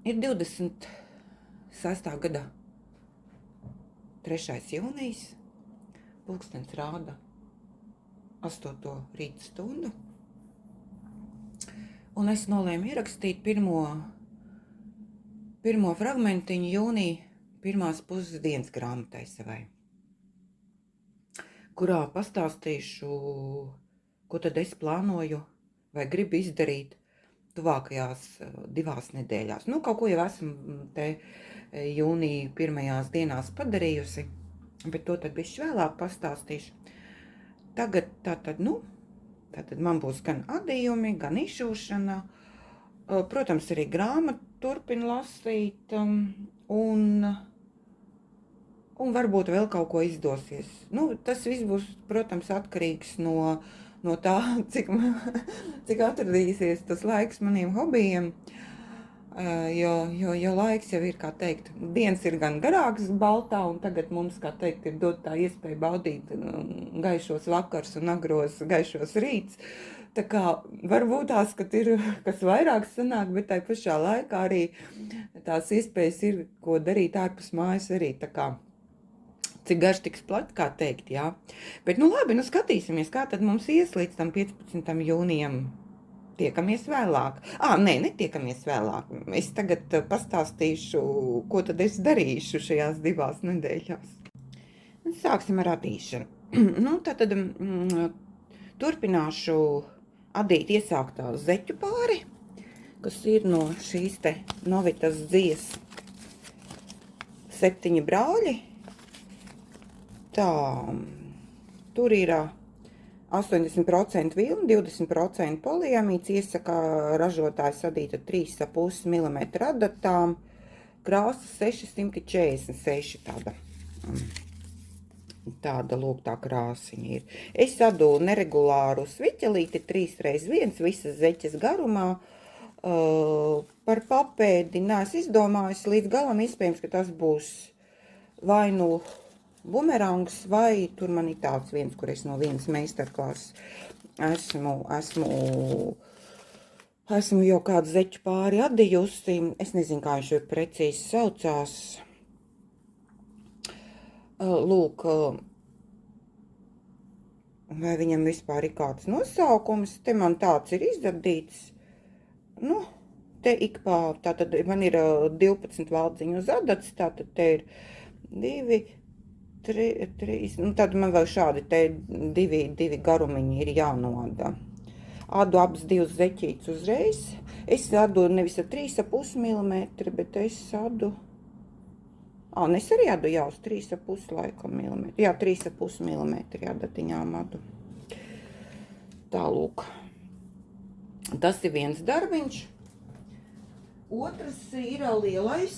Ir 26. gada 3. jūnijas, pulkstens rāda 8. rīta stundu, un es nolēmu ierakstīt pirmo fragmentiņu jūnija pirmās pusdienas grāmatai savai, kurā pastāstīšu, ko tad es plānoju vai gribu izdarīt tuvākajās 2 nedēļās. Kaut ko jau esmu te jūnija pirmajās dienās padarījusi, bet to tad bišķi vēlāk pastāstīšu. Tagad tātad man būs gan adījumi, gan izšūšana, protams, arī grāmatu turpinu lasīt, un varbūt vēl kaut ko izdosies. Tas viss būs, protams, atkarīgs no tā, cik atradīsies tas laiks maniem hobijiem, jo laiks jau ir, kā teikt, dienas ir gan garāks Baltā, un tagad mums, kā teikt, ir dot tā iespēja baudīt gaišos vakars un agros gaišos rīts. Tā kā varbūt tās, ka ir kas vairāk sanāk, bet tai pašā laikā arī tās iespējas ir, ko darīt ārpus mājas arī, tā kā cik garš tiks plat, kā teikt, jā. Bet labi, skatīsimies, kā tad mums ies līdz tam 15. jūnijam. Tiekamies vēlāk. Netiekamies vēlāk. Es tagad pastāstīšu, ko tad es darīšu šajās 2 nedēļās. Sāksim ar adīšanu. Tātad turpināšu adīt iesāktā zeķu pāri, kas ir no šīs te Novitas Dzijas 7 brāļi. Tur ir 80% vilna, 20% poliamīds, iesaka ražotājs adīta 3,5 mm adatām, krāsa 646 tāda lūk tā krāsiņa ir. Es adu neregulāru sviķelīti 3x1 visas zeķes garumā, par papēdi neesmu izdomājis līdz galam, iespējams, ka tas būs vai bumerangs, vai tur man ir tāds viens, kur es no vienas meistarklases esmu jau kādu zeķu pāri adījusi. Es nezinu, kā viņš jau precīzi saucās. Lūk, vai viņam vispār ir kāds nosaukums. Te man tāds ir izdardīts. Te tātad man ir 12 valdziņu uz adats, tātad te ir 2, 3, tad man vēl šādi te 2 garumiņi ir jānoda. Adu abas 2 zeķītes uzreiz. Es adu nevis ar 3,5 mm, bet es adu... es arī adu jau uz 3,5 laikam mm. Jā, 3,5 mm adatiņām adu. Tālūk. Tas ir viens darbiņš. Otrs ir lielais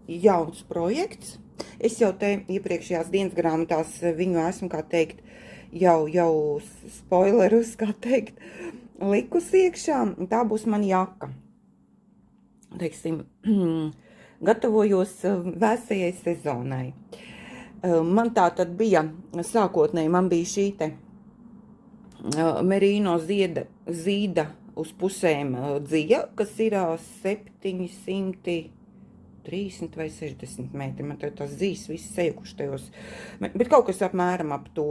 jauns projekts. Es jau te iepriekšējās dienas grāmatās viņu esmu, kā teikt, jau spoilerus, kā teikt, likus iekšā. Tā būs man jaka. Teiksim, gatavojos vēsajai sezonai. Man tā tad bija, sākotnēji man bija šī te merino zīda uz pusēm dzija, kas ir 730 vai 60 metri. Man tās zīs visi sajukuši tajos. Bet kaut kas apmēram ap to.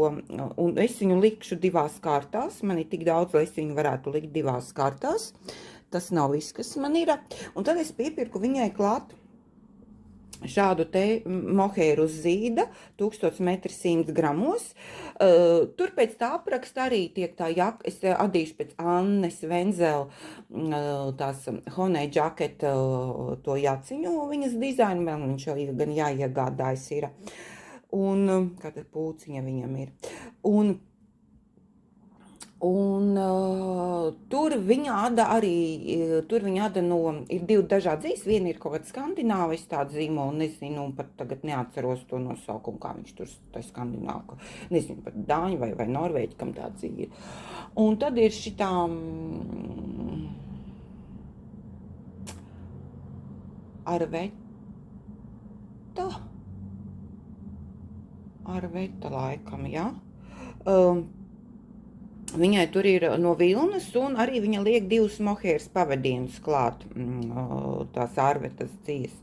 Un es viņu likšu 2 kārtās. Man ir tik daudz, lai es viņu varētu likt 2 kārtās. Tas nav viss, kas man ir. Un tad es piepirku viņai klāt šādu te mohēru uz zīda, 1100 gramos. Tur pēc tā apraksta arī tiek tā jaka, es adīšu pēc Annes Venzel tās Honey Jacket to jaciņu, viņas dizainu, vēl viņš jau gan jāiegādājas ir. Un kāda pūciņa viņam ir. Un tur viņa ada arī, ir 2 dažādi zīs, viena ir kaut kāda skandināvis tāda zīmola, nezinu, pat tagad neatceros to nosaukumu, kā viņš tur tā skandināvu, nezinu, pat dāņu vai norvēģi, kam tā dzīve. Un tad ir šitām Arveta laikam, jā. Viņai tur ir no vilnas, un arī viņa liek 2 mohēras pavadienus klāt, tās ārvetas dzijas.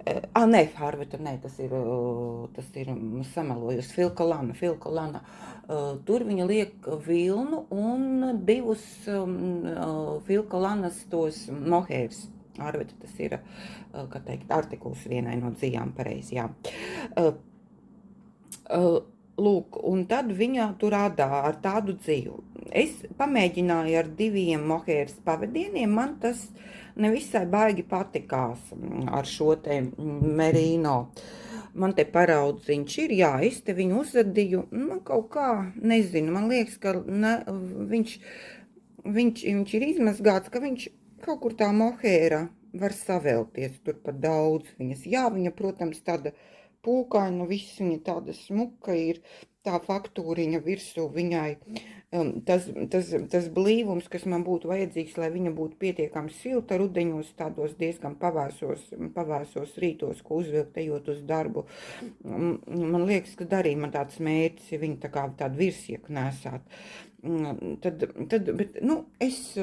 Nē, ārveta, nē, tas ir samelojus, filkalana. Tur viņa liek vilnu un 2 filkalanas tos mohēras. Ārveta tas ir, kā teikt, artikuls vienai no dzijām, pareizi, jā. Lūk, un tad viņa tur radā ar tādu dzīvu. Es pamēģināju ar 2 mohēras pavadieniem, man tas nevisai baigi patikās ar šo te merino. Man te paraudziņš ir, jā, es te viņu uzadīju, man kaut kā, nezinu, man liekas, ka viņš ir izmazgāts, ka viņš kaut kur tā mohēra var savelties, tur pat daudz viņas. Jā, viņa, protams, tāda pūkaina, viss viņa tāda smuka ir, tā faktūriņa virsū viņai, tas blīvums, kas man būtu vajadzīgs, lai viņa būtu pietiekami silta rudeņos, tādos diezgan pavēsos rītos, ko uzvilkt ejot uz darbu. Man liekas, ka arī man tāds mērķis, ja viņa tā kā tādu virsieku nesāt. Bet, nu, es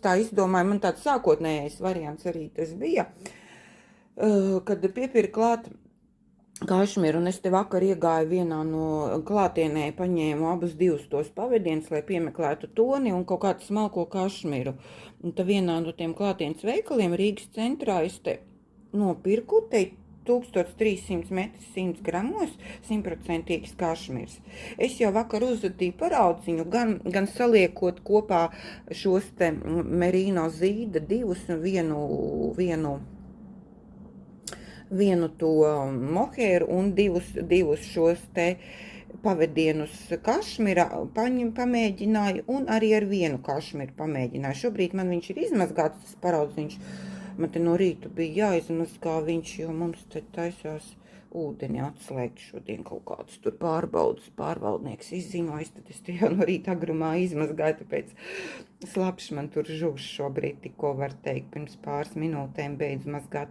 tā izdomāju, man tāds sākotnējais variants arī tas bija, kad piepirka klāt kašmiru, un es te vakar iegāju vienā no klātienē, paņēmu abus 2 tos pavadienus, lai piemeklētu toni un kaut kādu smalko kašmiru. Un tā vienā no tiem klātienes veikaliem Rīgas centrā es te nopirku, te 1300 metri 100 gramos, 100% kašmirs. Es jau vakar uzadīju paraudziņu, gan saliekot kopā šos te merino zīda 2 un vienu to mohēru un 2 šos te pavadienus kašmira pamēģināju, un arī ar 1 kašmiru pamēģināju. Šobrīd man viņš ir izmazgāts, tas paraudziņš. Man te no rīta bija jāizmazgā viņš, jo mums te taisās ūdeni atslēgt šodien kaut kādus tur pārvaldnieks izziņojas, tad es te jau no rīta agrumā izmazgāju, tāpēc slapš man tur žuvs šobrīd, tikko var teikt, pirms pāris minūtēm beidz mazgāt.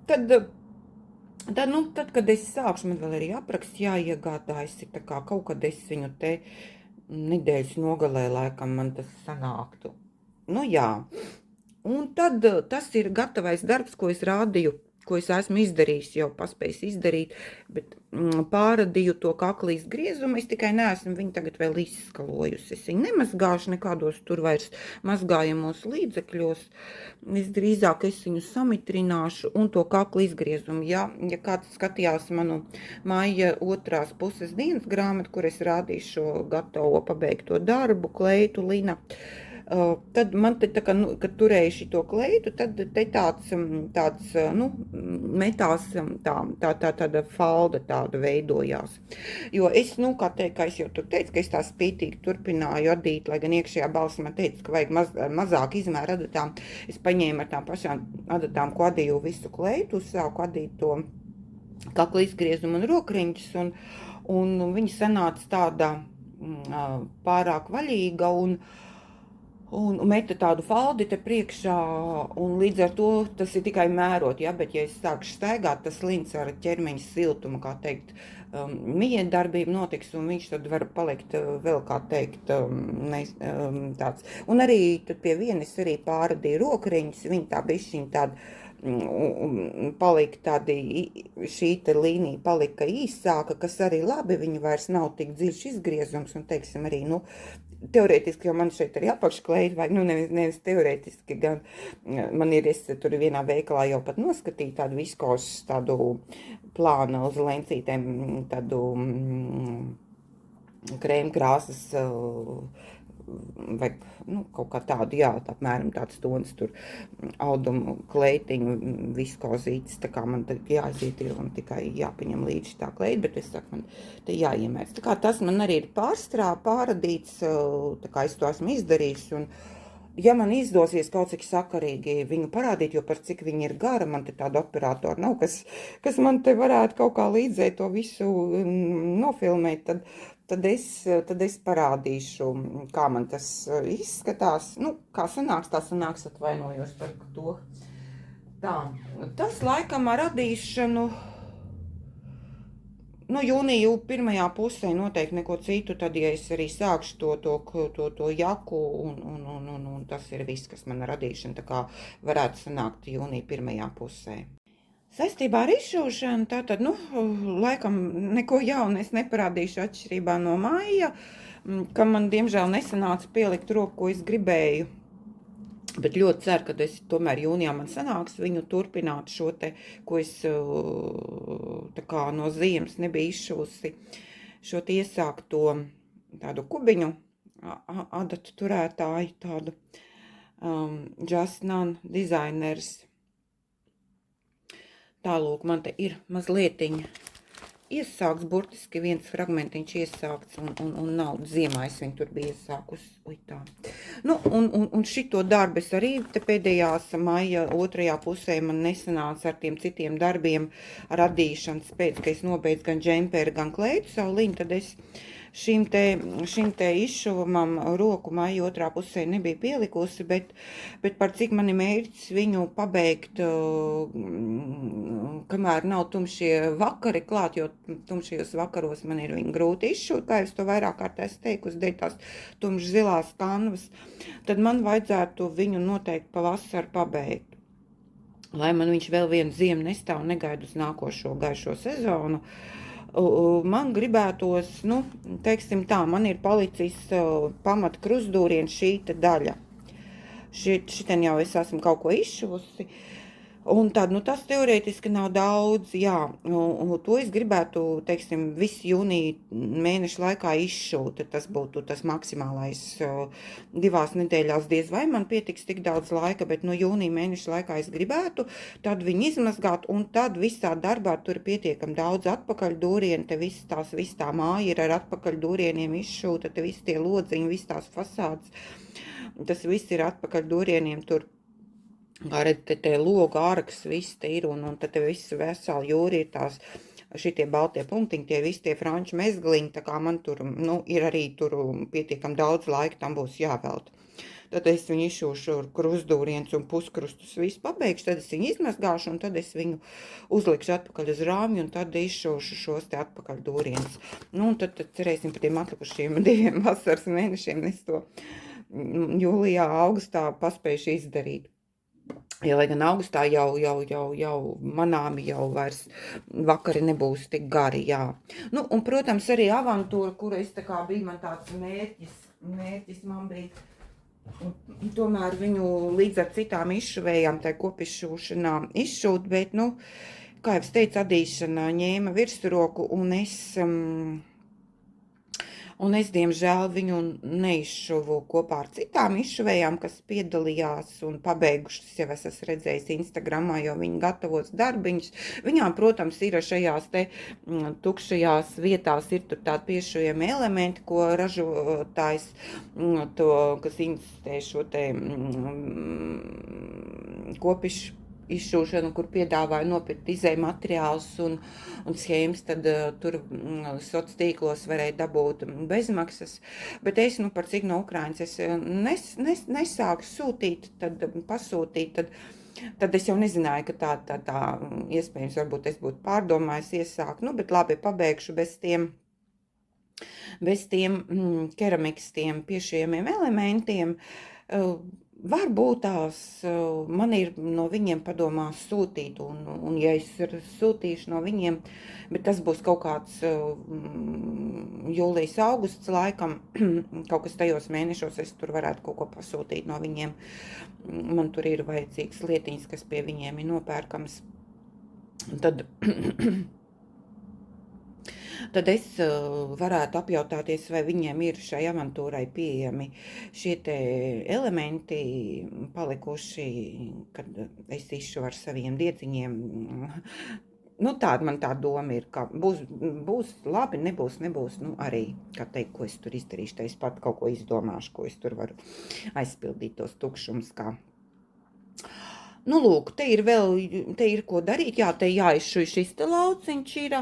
Tad, kad es sākšu, man vēl arī apraksts jāiegādājas, ir tā kā kaut kad es viņu te nedēļas nogalē laikam man tas sanāktu. Nu jā, un tad tas ir gatavais darbs, ko es rādīju, ko es esmu izdarījis, jau paspējis izdarīt, bet pāradīju to kaklīs griezumu, es tikai neesmu viņu tagad vēl izskalojusi. Es viņu nemazgāšu nekādos tur vairs mazgājamos līdzekļos, es drīzāk es viņu samitrināšu un to kaklīs griezumu. Ja kāds skatījās manu maija 2. puses dienas grāmatu, kur es rādīšu šo gatavo pabeigto darbu, kleitu, lina, tad man te tā kā, kad turēju šito kleitu, tad te tāds metās, tāda falda tāda veidojās. Jo es, kā es jau tur teicu, ka es tā spītīgi turpināju adīt, lai gan iekšējā balss man teica, ka vajag mazāk izmēra adatām. Es paņēmu ar tām pašām adatām, ko adīju visu kleitu, sāku adīt to kakla izgriezumu un rokriņķus, un viņi sanāca tāda pārāk vaļīga, un meta tādu faldi te priekšā, un līdz ar to tas ir tikai mērot, ja, bet ja es sākšu staigāt, tas lins ar ķermeņa siltumu, kā teikt, miedarbība notiks, un viņš tad var palikt vēl, kā teikt, tāds. Un arī tad pie vienas arī pāradīja rokriņas, viņi tā bišķiņ tāda, palika tādi, šī te līnija palika īsāka, kas arī labi, viņa vairs nav tik dziļš izgriezums, un teiksim arī, teorētiski, jo man šeit arī apakškleita vajag, nevis teorētiski, gan man ir, es tur vienā veikalā jau pat skatīju tādu viskos, tādu plānu uz lencītēm, tādu krēmkrāsas, vai kaut kā tādu, jā, apmēram tāds tons tur audumu kleitiņu, viskozītes, tā kā man tagad jāaiziet ir un tikai jāpaņem līdzi tā kleita, bet es saku, man te jāiemērts. Tā kā tas man arī ir pāradīts, tā kā es to esmu izdarījis, un ja man izdosies kaut cik sakarīgi viņu parādīt, jo par cik viņa ir gara, man te tāda operatora nav, kas man te varētu kaut kā līdzēt to visu nofilmēt, tad es parādīšu, kā man tas izskatās. Kā sanāks, tā sanāks, atvainojos par to. Tā, tas laikam ar radīšanu, Nu, jūniju pirmajā pusē noteikti neko citu, tad, ja es arī sākšu to jaku, un tas ir viss, kas man radīšana, tā kā varētu sanākt jūnija pirmajā pusē. Saistībā ar izšūšanu, tātad, nu, laikam neko jaunu es neparādīšu atšķirībā no maija, kam man, diemžēl, nesanāca pielikt roku, ko es gribēju. Bet ļoti ceru, ka es tomēr jūnijā man sanāks viņu turpināt šo te, ko es tā kā no ziemas nebija izšūsi, šo te iesākto tādu kubiņu adatu turētāju, tādu Just None designers. Tālūk, man te ir mazlietiņa iesākts, burtiski viens fragmentiņš iesākts, un nav ziemā es viņu tur bija iesākus. Ui, tā. Nu, un šito darbu es arī te pēdējās maija otrajā pusē man nesanāca ar tiem citiem darbiem radīšanas pēc, ka es nobeidzu gan džemperi, gan kleitu sauliņu, tad es šim te izšuvamam roku maija otrā pusē nebija pielikusi, bet par cik man ir mērķis viņu pabeigt, kamēr nav tumšie vakari klāt, jo tumšajos vakaros man ir viņu grūti izšūt, kā es to vairāk kārt esmu teikusi, dēļ tās tumšas zilās kanvas, tad man vajadzētu viņu noteikti pavasaru pabeigt. Lai man viņš vēl vienu ziemu nestāv un negaida uz nākošo gaišo sezonu, man gribētos, nu, teiksim tā, man ir palicis pamata krustdūriens šī daļa. Šitien jau es esmu kaut ko izšuvusi. Un tad, nu, tas teorētiski nav daudz, jā, un to es gribētu, teiksim, visu jūniju mēnešu laikā izšūt, tas būtu tas maksimālais 2 nedēļās, diez vai man pietiks tik daudz laika, bet no jūnija mēneša laikā es gribētu, tad viņu izmazgāt, un tad visā darbā tur pietiekam daudz atpakaļdūrienu, te viss tā māja ir ar atpakaļdūrieniem izšūta, te visi tie lodziņi, viss tās fasādes, tas viss ir atpakaļdūrieniem tur. Kā redz, te loga ārks, viss te ir, un tad te viss veseli jūri ir tās, šitie baltie punktiņi, tie visi tie franču mezgliņi, tā kā man tur, nu, ir arī tur pietiekam daudz laika, tam būs jāvelta. Tad es viņu izšūšu krustdūriens un puskrustus visu pabeigšu, tad es viņu izmazgāšu, un tad es viņu uzlikšu atpakaļ uz rāmju, un tad izšūšu šos te atpakaļdūriens. Nu, un tad cerēsim par tiem atlikušiem 2 vasaras mēnešiem, es to jūlijā, augustā paspējuši izdarīt. Ja, lai gan augustā jau manāmi jau vairs vakari nebūs tik gari, jā. Nu, un, protams, arī avantūra, kura es tā kā bija man tāds mērķis man bija tomēr viņu līdz ar citām izšuvējām, tai kopišūšanā izšūt, bet, nu, kā jau es teicu, adīšana ņēma virsroku, un es, diemžēl, viņu neizšuvu kopā ar citām izšuvējām, kas piedalījās un pabeigušas, jau es esmu redzējis Instagramā, jo viņi gatavos darbiņus. Viņām, protams, ir šajās te tukšajās vietās ir tur tādi piešujami elementi, ko ražotājs, kas investē šo te kopišu izšūšanu, kur piedāvāja nopirkt izēju materiālus un schēmas, tad tur soc tīklos varēja dabūt bezmaksas. Bet es, nu, par cik no Ukrainas es nesāku sūtīt, tad pasūtīt, tad es jau nezināju, ka tā iespējams varbūt es būtu pārdomājis iesākt, nu, bet labi, pabeigšu bez tiem keramikas tiem piešījumiem elementiem. Varbūt tās man ir no viņiem padomās sūtīt, un ja es sūtīšu no viņiem, bet tas būs kaut kāds jūlijas augusts laikam, kaut kas tajos mēnešos es tur varētu kaut ko pasūtīt no viņiem. Man tur ir vajadzīgs lietiņas, kas pie viņiem ir nopērkams. Tad es varētu apjautāties, vai viņiem ir šai avantūrai pieejami šie te elementi palikuši, kad es izšuvu ar saviem dieciņiem. Nu, tāda man tā doma ir, ka būs labi, nebūs, nu, arī, kā teikt, ko es tur izdarīšu, tad es pat kaut ko izdomāšu, ko es tur varu aizpildīt tos tukšumus, kā. Nu, lūk, te ir ko darīt, jā, te jāizšuj šis te lauciņš ir.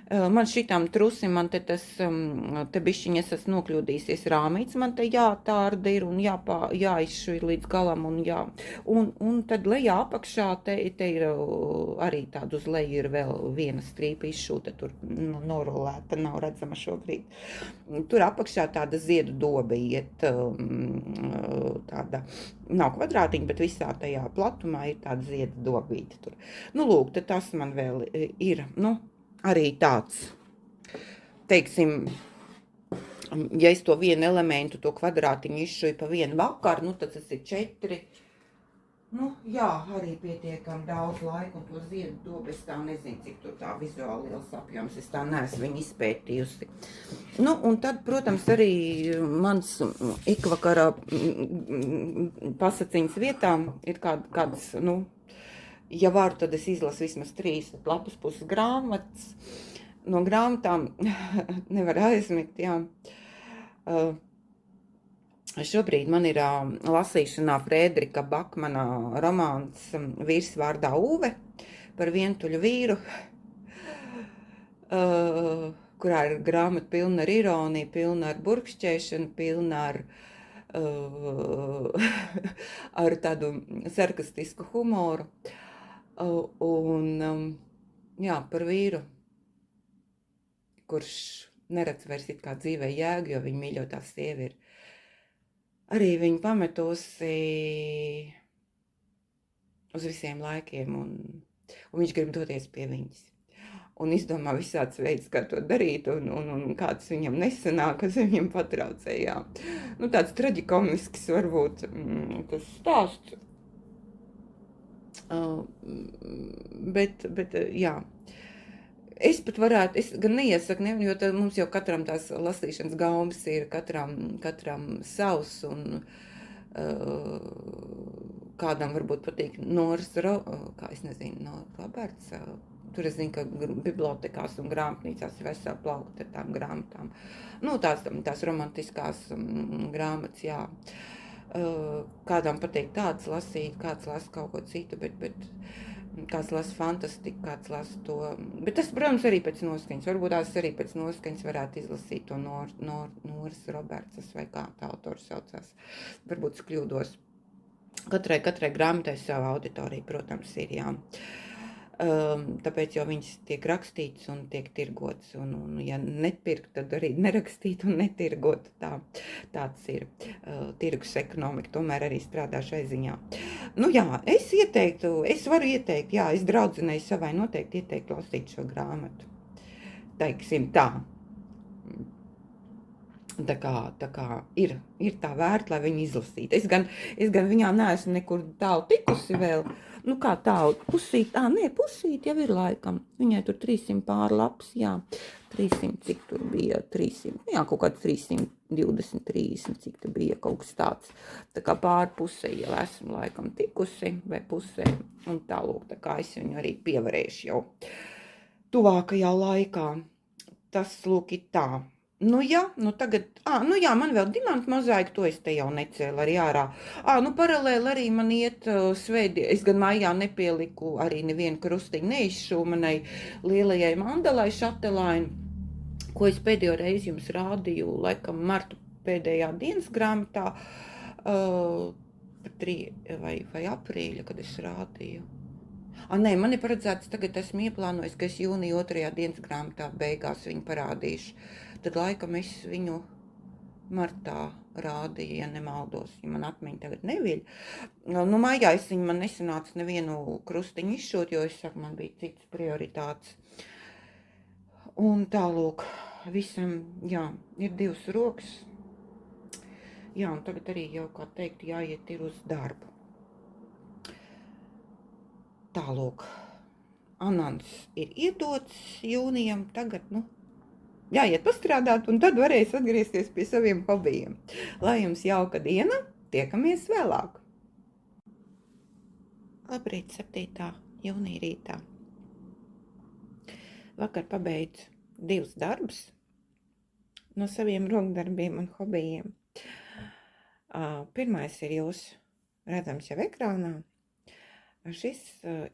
Man šitam trusim, man te tas, te bišķiņ es esmu nokļūdīsies rāmīts, man te jātārda ir un jāizšuj līdz galam un tad lejā apakšā te ir arī tāda uz leju ir vēl viena strīpa izšūta, tur norolēta, nav redzama šobrīd. Tur apakšā tāda ziedu doba iet, tāda, nav kvadrātiņa, bet visā tajā platumā ir tāda ziedu dobīta tur. Nu, lūk, tad tas man vēl ir, nu, arī tāds, teiksim, ja es to vienu elementu, to kvadrātiņu izšuju pa vienu vakaru, nu tad tas ir 4. Nu, jā, arī pietiekami daudz laika, un to ziedu dobu es tā nezinu, cik tur tā vizuāli liels apjoms, es tā neesmu viņu izpētījusi. Nu, un tad, protams, arī mans ikvakara pasaciņas vietām ir kādas, nu, ja varu, tad es izlasu vismaz 3 lapas puses grāmatas. No grāmatām nevar aizmigt, jā. Šobrīd man ir lasīšanā Frēdrika Bakmana romāns Vīrs vārdā Uve par vientuļu vīru, kurā ir grāmata pilna ar ironiju, pilna ar burkšķēšanu, pilna ar tādu sarkastisku humoru. Jā, par vīru, kurš neredz vairs it kā dzīvē jēgu, jo viņa mīļotā sieva ir arī viņu pametusi uz visiem laikiem, un viņš grib doties pie viņas. Un izdomā visāds veids, kā to darīt, un kāds viņam nesanāk, kas viņam patraucē, jā. Nu, tāds traģikomisks varbūt tas stāsts. Bet, jā, es pat varētu, es gan neiesaku, jo mums jau katram tās lasīšanas gaumas ir, katram savs, un kādam varbūt patīk kā es nezinu, Roberts, tur es zinu, ka bibliotekās un grāmatnīcās ir vesela plaukta ar tām grāmatām. Nu, tās romantiskās grāmatas, jā. Kādam patīk tāds lasīt, kāds lasa kaut ko citu, bet kāds lasa fantastiku, kāds lasa to. Bet tas, protams, arī pēc noskaņas. Varbūt tās arī pēc noskaņas varētu izlasīt to Noras Robertsas vai kā tā autors saucās. Varbūt es kļūdos. Katrai grāmatai savu auditoriju, protams, ir, jā. Tāpēc jau viņas tiek rakstītas un tiek tirgotas, un ja nepirkt, tad arī nerakstīt un netirgot, tāds ir tirgus ekonomika, tomēr arī strādā šai ziņā. Nu jā, es varu ieteikt, jā, es draudzenei savai noteikti ieteiktu lasīt šo grāmatu, teiksim tā. Tā kā ir tā vērta, lai viņu izlasītu. Es gan viņā neesmu nekur tālu tikusi vēl. Nu kā tālu, pusīt jau ir laikam. Viņai tur 300 pār lapas, jā. 300, cik tur bija, 300, jā, kaut kāds 320, 30, cik tur bija kaut kas tāds. Tā kā pār pusē jau esmu laikam tikusi, vai pusē, un tālūk, tā kā es viņu arī pievarēšu jau tuvākajā laikā. Tas lūk ir tā. Nu jā, tagad, man vēl dimanta mozaika, to es te jau necēlu arī ārā. Paralēli arī man iet svētdien, es gan mājā nepieliku arī nevienu krustiņu, neizšūmu manai lielajai mandalai šatelai, ko es pēdējo reizi jums rādīju, laikam martu pēdējā dienas grāmatā, vai aprīļa, kad es rādīju. Nē, man ir paredzēts, tagad esmu ieplānojis, ka es jūnija 2. dienas grāmatā beigās viņu parādīšu. Tad laikam es viņu martā rādīju, ja nemaldos, ja man atmiņa tagad neviļ. Nu, mājā man nesanāca nevienu krustiņu izšūt, jo es saku, man bija cits prioritāts. Un tālūk, visam, jā, ir 2 rokas. Jā, un tagad arī jau, kā teikt, jāiet ir uz darbu. Tālūk, Anants ir iedots jūnijam, tagad, jāiet pastrādāt, un tad varēs atgriezties pie saviem hobijiem. Lai jums jauka diena, tiekamies vēlāk. Labrīt, 7. jūnija rītā. Vakar pabeidzu 2 darbus no saviem rokdarbiem un hobijiem. Pirmais ir jūs redzams jau ekrānā. šis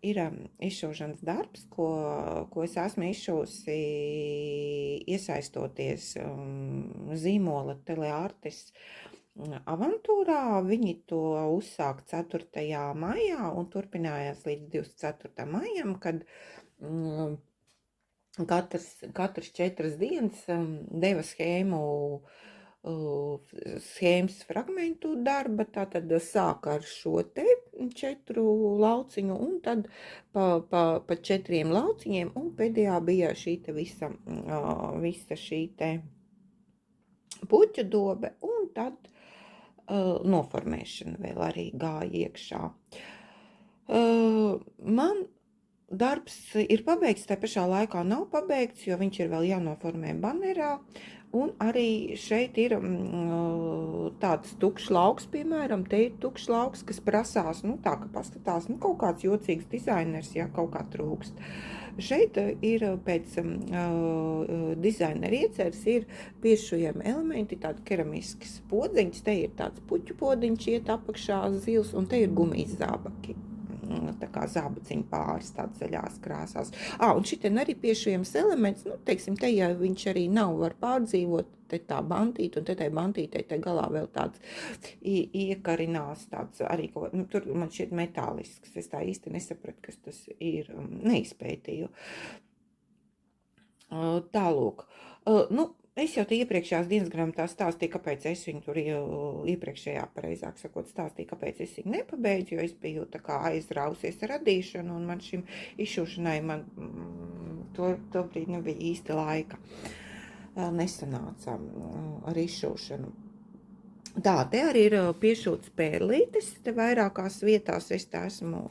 ir izšaušanas darbs, ko es esmu izšausi iesaistoties zīmola Teleartes avantūrā. Viņi to uzsāk 4. maijā un turpinājās līdz 24. maijam, kad katras 4 dienas deva schēmas fragmentu darba, tātad sāka ar šo te 4 lauciņu un tad pa 4 lauciņiem, un pēdējā bija šī te visa šī te puķu dobe, un tad noformēšana vēl arī gāja iekšā. Man darbs ir pabeigts, tā pašā laikā nav pabeigts, jo viņš ir vēl jānoformē banerā, un arī šeit ir tāds tukšs lauks, piemēram, te ir tukšs lauks, kas prasās, tā, ka paskatās, kaut kāds jocīgs dizainers, ja kaut kā trūkst. Šeit ir pēc dizainera ieceres ir piešujami elementi, tādi keramiskas podziņas, te ir tāds puķu podziņš iet apakšā zils, un te ir gumijas zābaki. Tā kā zābaciņa pāris tāds zaļās krāsās. Un šitien arī piešujams elements, teiksim, te, ja viņš arī nav, var pārdzīvot, te tā bantīte, un te tai bantītei te galā vēl tāds iekarinās, tāds arī, tur man šķiet metālisks, es tā īsti nesapratu, kas tas ir, neizpētīju. Tālūk, es jau te iepriekšējās dienas grāmatā stāstīju, kāpēc es viņu tur iepriekšējā, pareizāk sakot, stāstīju, kāpēc es viņu nepabeidzu, jo es biju tā kā aizrausies ar radīšanu, un man šim izšūšanai tobrīd nebija īsti laika. Nesanāca ar izšūšanu. Tā, te arī ir piešūts pērlītes, te vairākās vietās es tā esmu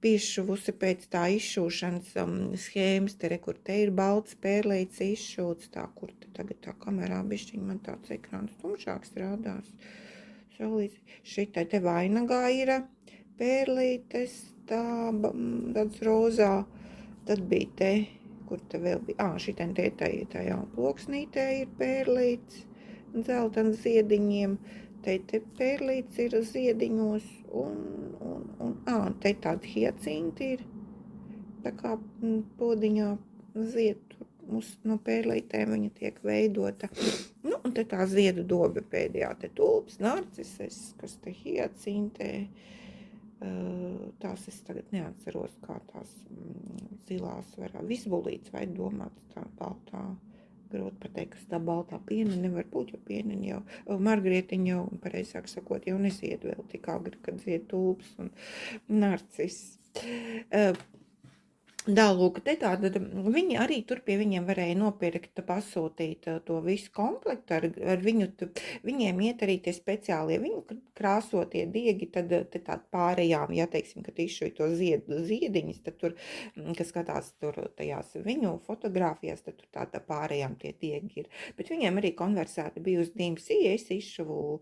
piešuvusi pēc tā izšūšanas schēmas, kur te ir balts pērlītes izšūts, tā, kur te tagad tā kamerā bišķiņ man tāds ekrāns tumšāks rādās. Šitai te vainagā ir pērlītes, tāds rozā, tad bija te, kur te vēl bija, šitien te tajā ploksnītē ir pērlītes, dzeltena ziediņiem, te pērlītes ir ziediņos, un te tāda hiacinti ir, tā kā podiņā zied, no pērlītēm viņa tiek veidota. Un te tā ziedu dobe pēdējā, te tulpes, narcises, kas te hiacintē, tās es tagad neatceros, kā tās zilās visbulītes vai domāts tā baltā. Grūti pateikt, kas tā baltā piena nevar būt, jo pieniņa jau, margrietiņa jau, pareizāk sakot, jau nezied vēl tik agri, kad zied tulpes un narcis. Tālūk, te tāda, viņi arī tur pie viņiem varēja nopirkt, pasūtīt to visu komplektu, ar viņiem iet arī tie speciālie, viņu krāsotie diegi, tad te tādi pārējām, ja teiksim, kad izšuj to ziediņas, tad tur, kas skatās tur tajās viņu fotogrāfijās, tad tur tāda pārējām tie diegi ir. Bet viņiem arī konversēta bija uz DMC, es izšuvu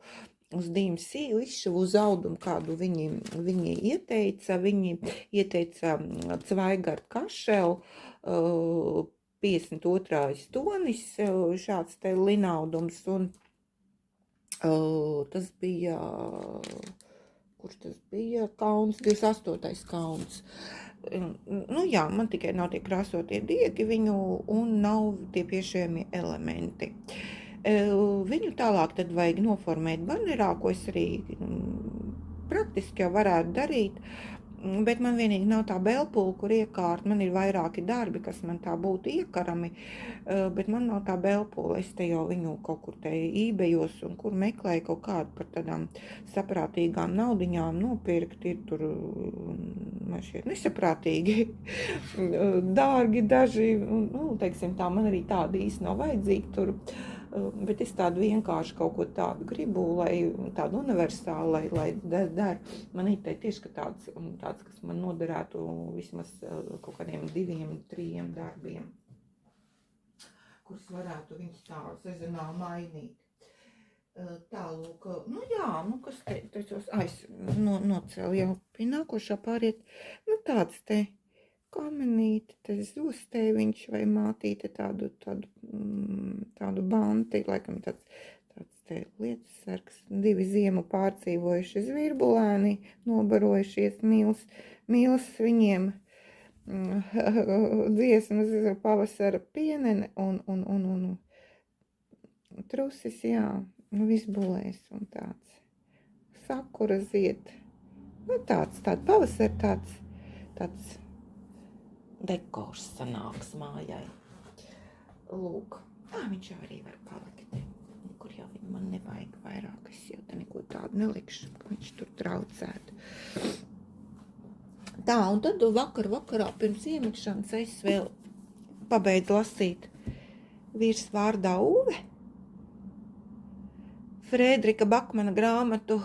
uz DMC, izšuvu uz audumu, kādu viņi ieteica. Viņi ieteica Zweigart Kašelu, 52. tonis, šāds te linaudums, un tas bija, kurš tas bija, kauns, 28. kauns. Jā, man tikai nav tie krāsotie diegi viņu, un nav tie piešējami elementi. Viņu tālāk tad vajag noformēt banerā, ko es arī praktiski jau varētu darīt, bet man vienīgi nav tā belpula, kur iekārt, man ir vairāki darbi, kas man tā būtu iekarami, bet man nav tā belpula, es te jau viņu kaut kur te ībejos un kur meklēju kaut kādu par tādām saprātīgām naudiņām nopirkt, ir tur, man šķiet, nesaprātīgi dārgi daži, teiksim tā, man arī tāda īsti nav vajadzīga tur. Bet es tādu vienkārši kaut ko tādu gribu, lai tādu universālu, lai der. Man ir tieši tāds, kas man noderētu vismaz kaut kādiem 2, 3 darbiem, kurus varētu viņus tā sezonāli mainīt. Tālūk, kas te, nocēlu jau pie nākošā pāriet, tāds te kamenīti, te zostēviņš vai mātīte tādu banti, laikam tāds te lietas sargs, 2 ziemu pārdzīvojuši zvirbulēni, nobarojušies mīls viņiem dziesmas pavasara pienene un trusis, jā, viss bulēs un tāds sakura zied. Nu, tāds pavasara tāds dekors sanāks mājai. Lūk, viņš jau arī var palikt. Kur jau viņu man nevajag vairāk, es jau te neko tādu nelikšu, ka viņš tur traucētu. Tā, un tad vakarā pirms iemikšanas es vēl pabeidzu lasīt Vīrs vārdā Uve, Frēdrika Bakmana grāmatu,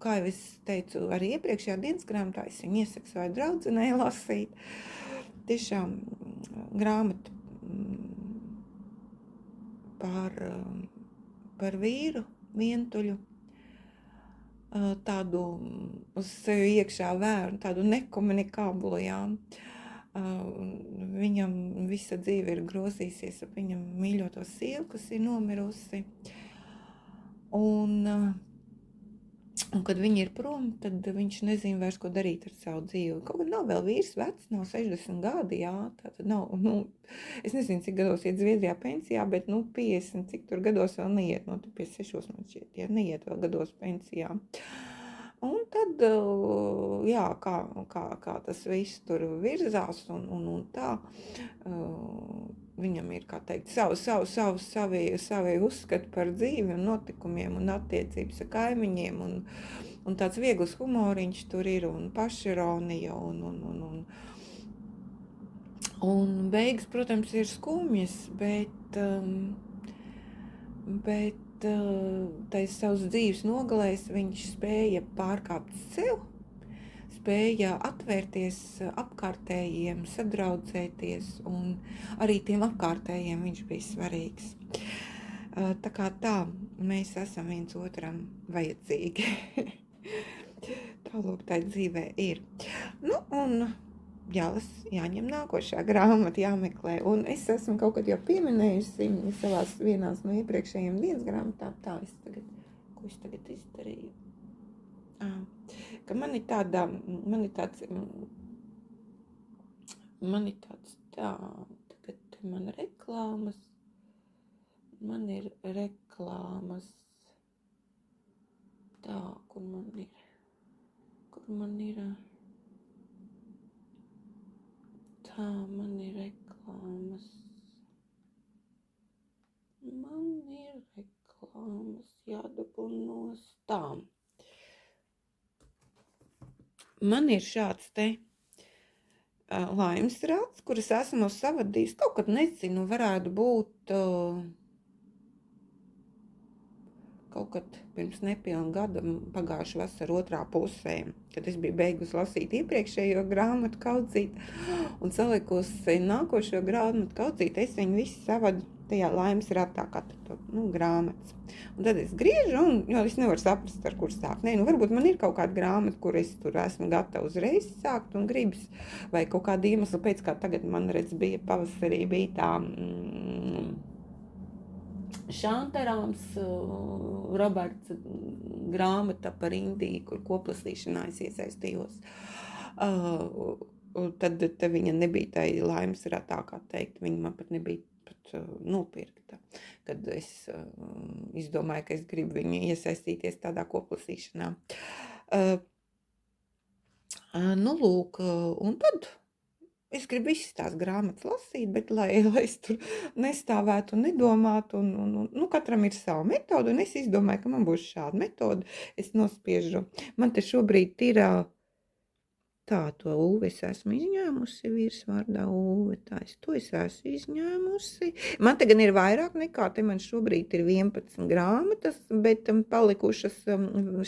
kā jau es teicu, arī iepriekšējā dienas grāmatā, es viņu iesaku savai draudzenei lasīt. Tiešām grāmata par vīru, vientuļu, tādu uz sevi iekšā vēru, tādu nekomunikāblu, jā. Viņam visa dzīve ir grozīsies ap viņam mīļoto sievu, kas ir nomirusi. Un kad viņi ir prom, tad viņš nezina vairs, ko darīt ar savu dzīvi. Kaut gan nav vēl vīrs vecs, nav 60 gadi, jā, tātad nav, es nezinu, cik gados iet Zviedrijā pensijā, bet, 50, cik tur gados vēl neiet, 56 man šķiet, ja neiet vēl gados pensijā. Un tad, jā, kā tas viss tur virzās un tā, viņam ir, kā teikt, savi uzskati par dzīvi un notikumiem un attiecības ar kaimiņiem un tāds viegls humoriņš tur ir un pašironija un beigas, protams, ir skumjas, bet tais savas dzīves nogalēs viņš spēja pārkāpt sev, spēja atvērties apkārtējiem, sadraudzēties, un arī tiem apkārtējiem viņš bija svarīgs. Tā kā tā, mēs esam viens otram vajadzīgi. Tālūk tā dzīvē ir. Un jāņem nākošā grāmata, jāmeklē. Un es esmu kaut kad jau pieminējusi savās vienās no iepriekšējiem dienas grāmatām. Ko es tagad izdarīju? Ka man ir tāds, tagad man ir reklāmas, tā, kur man ir, tā, man ir reklāmas, jādabū no stām. Man ir šāds te laimes rats, kuras esmu savadījis, kaut kad nezinu, varētu būt kaut kad pirms nepilna gada, pagājuša vasara 2. pusē, kad es biju beigusi lasīt iepriekšējo grāmatu kaudzīt un salikusi nākošo grāmatu kaudzīt, es viņu visu savadu tajā laimes ratā, katru grāmatas. Un tad es griežu, jo es nevaru saprast, ar kur sākt. Varbūt man ir kaut kāda grāmata, kur es tur esmu gatava uzreiz sākt un gribas, vai kaut kāda iemesla pēc, kā tagad man bija pavasarī, bija tā Šantarāms Roberts grāmata par Indiju, kur koplasīšanā es iesaistījos. Tad viņa nebija tai laimes ratā, kā teikt, viņa man pat nebija nopirkta, kad es izdomāju, ka es gribu viņu iesaistīties tādā koplasīšanā. Lūk, un tad es gribu visas tās grāmatas lasīt, bet lai es tur nestāvētu un nedomātu, un katram ir sava metode, un es izdomāju, ka man būs šāda metode. Es nospiežu, man te šobrīd ir tā, to Uve es esmu izņēmusi, Vīrs vārdā Uve, to es esmu izņēmusi. Man tagad ir vairāk nekā, te man šobrīd ir 11 grāmatas, bet palikušas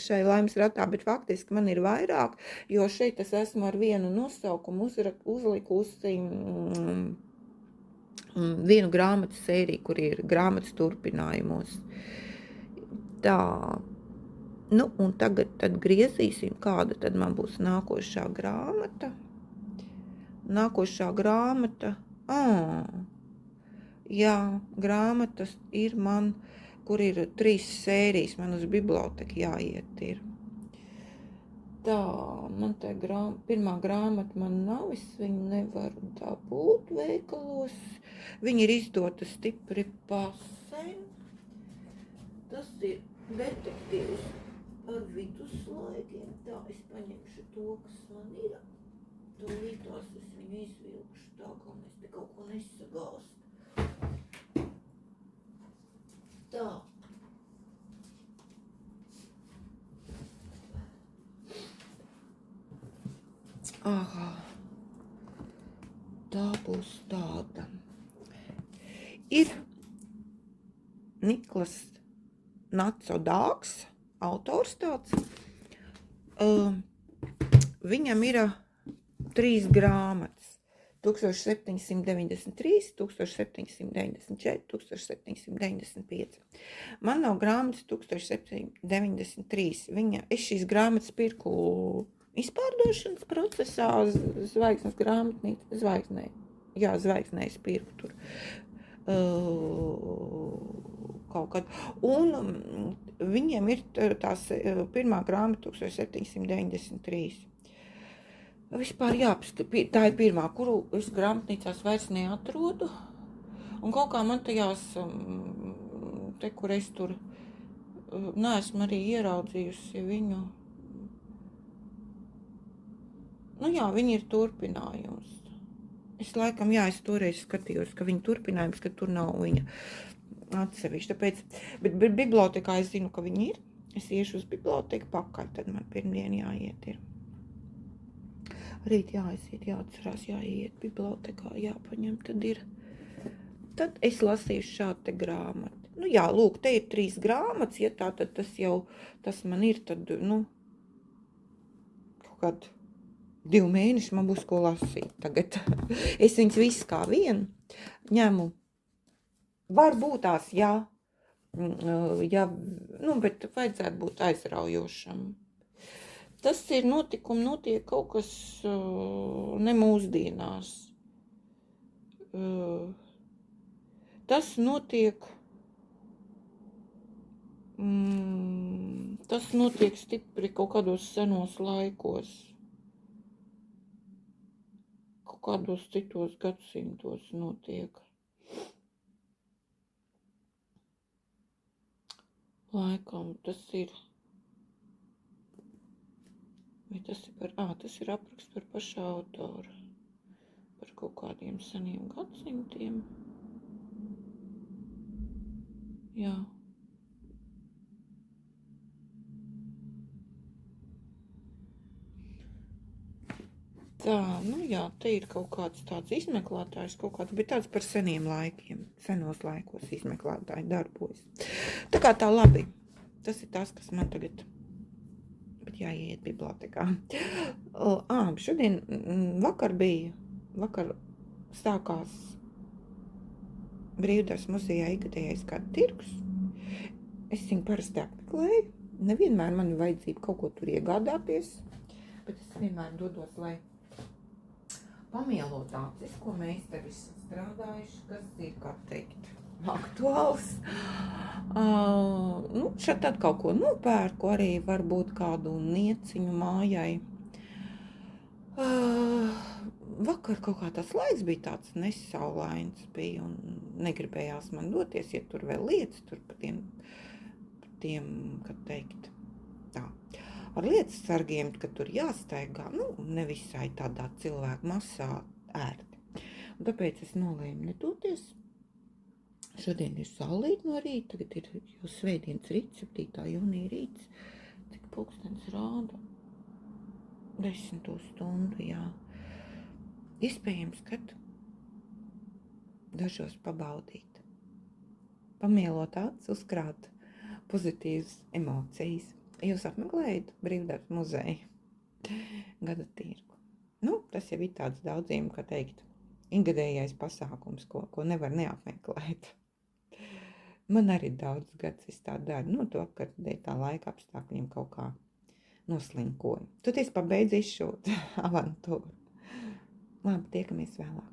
šai laimes ratā, bet faktiski man ir vairāk, jo šeit es esmu ar vienu nosaukumu uzlikusi vienu grāmatu sēriju, kur ir grāmatas turpinājumos. Tā. Un tagad tad griezīsim, kāda tad man būs nākošā grāmata. Jā, grāmatas ir man, kur ir 3 sērijas, man uz biblioteku jāiet ir. Tā, man te pirmā grāmata man nav, es viņu nevaru dabūt veikalos. Viņa ir izdota Stipri pasē. Tas ir detektīvs ar viduslaikiem. Tā, es paņemšu to, kas man ir. Tūlītās es viņu izvilkšu tā, kā mēs te kaut ko nesagāst. Tā. Aha. Tā būs tāda. Ir Niklas Naco Dāks, autors tāds. Viņam ir 3 grāmatas. 1793, 1794, 1795. Man nav grāmatas 1793. Es šīs grāmatas pirku izpārdošanas procesā, Zvaigznes grāmatnīca, Zvaigznē es pirku tur kaut kad. Un viņiem ir tās pirmā grāmata 1793. Vispār tā ir pirmā, kuru es grāmatnīcās vairs neatrodu. Un kaut kā man tajās, te, kur es tur neesmu arī ieraudzījusi viņu. Nu jā, viņi ir turpinājums. Es laikam, es toreiz skatījos, ka viņa turpinājums, ka tur nav viņa atsevišķi. Tāpēc, bet bibliotekā es zinu, ka viņi ir. Es iešu uz biblioteku pakaļ, tad man pirmdien jāiet ir. Rīt jāaiziet, jāatcerās, jāiet bibliotekā, jāpaņem, tad es lasīšu šādu te grāmatu. Nu jā, lūk, te ir 3 grāmatas, ja tā, tad tas man ir, tad, kaut kād 2 mēneši man būs ko lasīt tagad. Es viņas visu kā vienu ņemu. Varbūt tās, bet vajadzētu būt aizraujošam. Tas ir notiek kaut kas ne mūsdienās. Tas notiek stipri kaut kādos senos laikos. Kaut kādos citos gadsimtos notiek. Laikam tas ir. Vai tas ir apraksts par pašu autoru, par kaut kādiem seniem gadsimtiem. Jā. Tā, te ir kaut kāds tāds izmeklētājs, bet tāds par seniem laikiem, senos laikos izmeklētāji darbojas. Tā kā tā labi, tas ir tas, kas man tagad. Bet jāiet bibliotekā. Šodien vakar sākās Brīvdabas muzejā ikgadējais kāda tirgus. Es viņu parasti apmeklēju. Nevienmēr man ir vajadzība kaut ko tur iegādāties, bet es vienmēr dodos, lai pamielotu acis, ko mēs te visi strādājuši, kas ir, kā teikt, aktuāls. Šeit tad kaut ko nopērku, arī varbūt kādu nieciņu mājai. Vakar kaut kā tas laiks bija tāds nesaulains bija un negribējās man doties, ja tur vēl lietas, tur pa tiem, kad teikt, tā. Ar lietas sargiem, ka tur jāstaigā, nevisai tādā cilvēku masā ērti. Un tāpēc es nolēmu nedoties. Šodien ir saulīt no rīta, tagad ir jau svētdienas rīts, 7. jūnija rīts, cik pulkstens rāda 10. stundu, jā. Iespējams, kad dažos pabaudīt, pamielot acis, uzkrāt pozitīvas emocijas. Jūs apmeklējat Brīvdabas muzeju gada tirgu. Tas jau ir tāds daudziem, kā teikt, ikgadējais pasākums, ko nevar neapmeklēt. Man arī daudz gadus es tā daru, to apkārtdēļ tā laika apstākļiem kaut kā noslinkoju. Tad es pabeidzu šo avantūru. Labi, tiekamies vēlāk.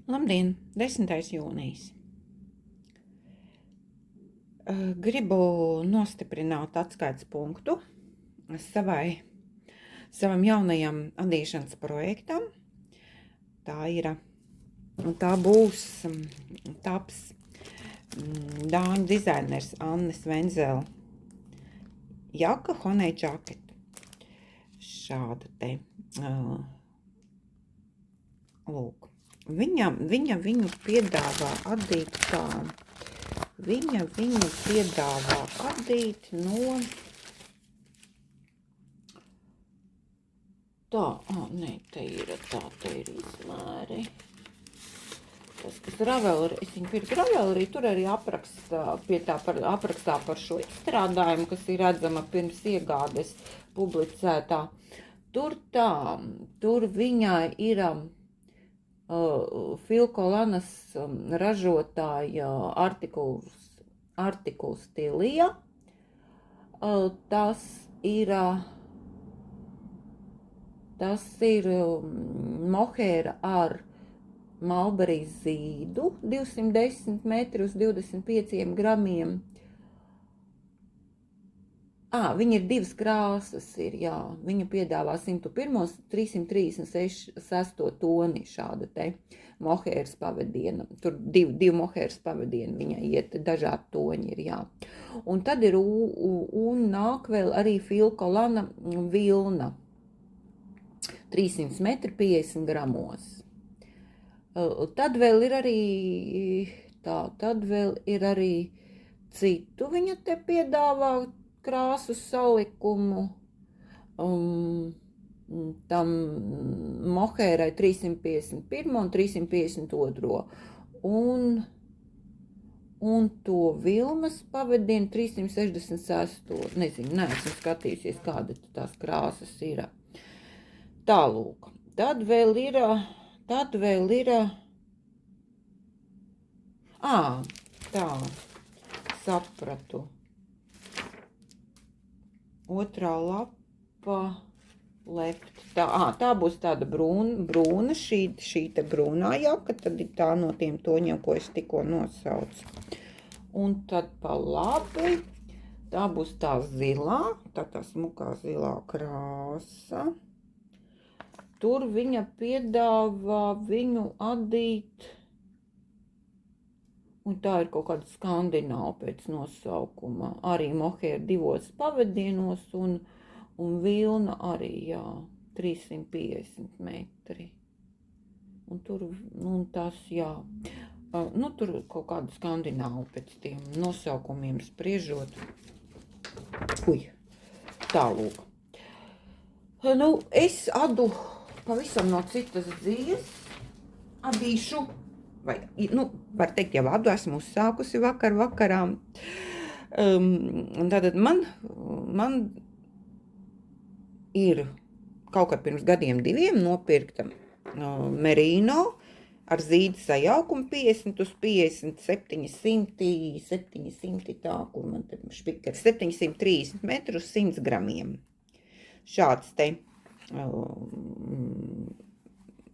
Labdien, 10. jūnijas. Gribu nostiprināt atskaites punktu savam jaunajam adīšanas projektam. Tā būs taps dāņu dizainers Annes Venzela jaka, honey jacket. Šāda te. Lūk. Viņa viņu piedāvā adīt tā. Viņa viņu piedāvā adīt no tā, te ir izmēri. Tas, kas Ravelry, es viņu pirku Ravelry, tur arī aprakstā par šo izstrādājumu, kas ir redzama pirms iegādes publicētā. Tur viņai ir Filkolanas ražotāja artikuls Stilija. Tas ir mohēra ar Mulberry zīdu, 210 metri uz 25 gramiem. Viņa ir divas krāsas, jā. Viņa piedāvā 101, 336 toni šāda te mohēras pavadiena. Tur divi mohēras pavadieni viņai iet, dažādi toņi ir, jā. Un tad ir, un nāk vēl arī Filkolana vilna. 300 metri 50 gramos. Tad vēl ir arī citu viņa te piedāvā krāsu salikumu. Tam mohērai 351 un 352. Un to vilnas pavadienu 366. Nezinu, neesmu skatījusies, kāda tās krāsas ir. Tālūk. Tad vēl ir tā, sapratu. Otrā lapa left. Tā būs tāda brūna, šī te brūnā jaka, tad ir tā no tiem toņiem, ko es tikko nosaucu. Un tad pa labi, tā būs tā zilā, tā smukā zilā krāsa. Tur viņa piedāvā viņu adīt, un tā ir kaut kāda skandināva pēc nosaukuma. Arī mohēra divos pavadienos, un vilna arī, jā, 350 metri. Un tur, tas, jā, tur kaut kāda skandināva pēc tiem nosaukumiem spriežot. Tālūk. Es adu pavisam no citas dzīves, adīšu, vai, var teikt, jau adu esmu uzsākusi vakarā. Tātad man ir kaut kad pirms gadiem 2 nopirkta merino ar zīdu sajaukumu 50 uz 50, 700 tā, kur man te špika ir 730 metru uz 100 gramiem. Šāds te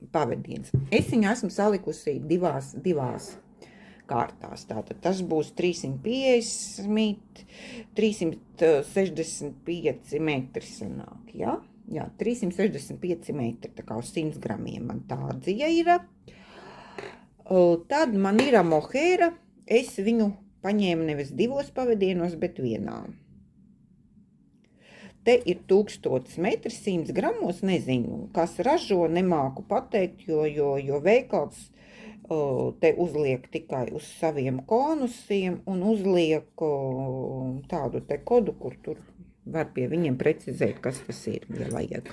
pavadiens. Es viņu esmu salikusi divās kārtās. Tātad tas būs 350, 365 metri sanāk, jā? Jā, 365 metri, tā kā uz 100 gramiem man tā dzija ir. Tad man ir mohēra, es viņu paņēmu nevis 2 pavadienos, bet 1. Te ir 1000 metri, 100 gramos, nezinu, kas ražo, nemāku pateikt, jo veikals te uzliek tikai uz saviem konusiem un uzliek tādu te kodu, kur tur var pie viņiem precizēt, kas tas ir, ja vajag.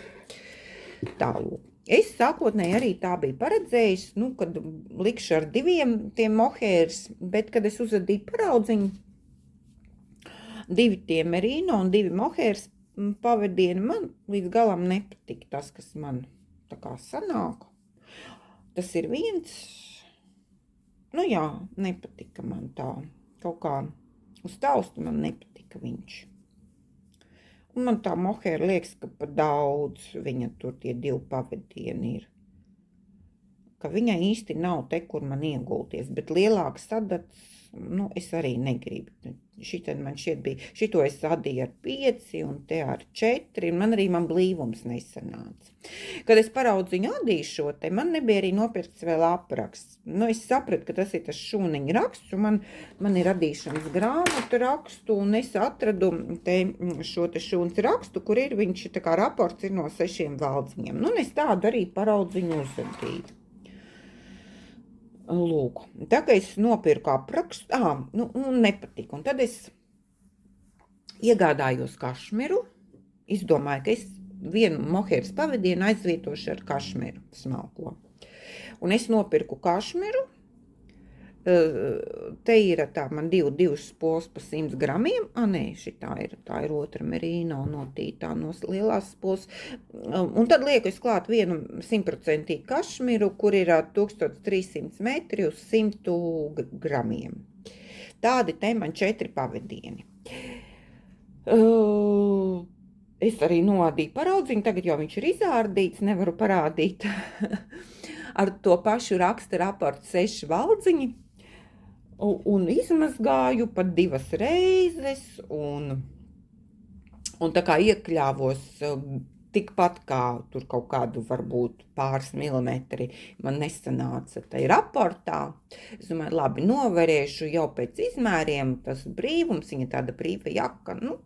Tālūk. Es sākotnēji arī tā biju paredzējis, kad likšu ar 2 tiem mohēras, bet kad es uzadīju paraudziņu, 2 tie merino un 2 mohēras pavadieni, man līdz galam nepatika tas, kas man tā kā sanāk. Tas ir viens, nepatika man tā, kaut kā uz taustu man nepatika viņš. Un man tā mohēra liekas, ka pa daudz viņa tur tie 2 pavadieni ir. ka viņai īsti nav te, kur man iegulties, bet lielāks sadats, nu, es arī negribu. Šitad man šķiet bija, šito es adīju ar 5 un te ar 4, un man blīvums nesanāca. Kad es paraudziņu adīju šo te, man nebija arī nopirkts vēl apraksts. Nu, es sapratu, ka tas ir tas šūniņa raksts, un man ir adīšanas grāmatu rakstu, un es atradu te šo te šūnas rakstu, kur ir viņš, tā kā raports ir no 6 valdziņiem. Nu, un es tādu arī paraudziņu uzadīju. Lūk, tā kā es nopirku aprakstu, nepatika, un tad es iegādājos kašmiru, izdomāju, ka es vienu mohēras pavadienu aizvietošu ar kašmiru smalko. Un es nopirku kašmiru, te ir tā man divas spoles pa 100 gramiem, tā ir otra merino notītā no lielās spoles, un tad lieku es klāt vienu 100% kašmiru, kur ir 1300 metri uz 100 gramiem. Tādi te man 4 pavadieni. Es arī noādīju paraudziņu, tagad jau viņš ir izārdīts, nevaru parādīt ar to pašu raksta raportu 6 valdziņi. Un izmazgāju pat 2 reizes, un tā kā iekļāvos tikpat kā tur kaut kādu varbūt pāris milimetri man nesanāca tai raportā. Es domāju, labi, novērēšu jau pēc izmēriem, tas brīvums, viņa tāda brīva jaka, nu,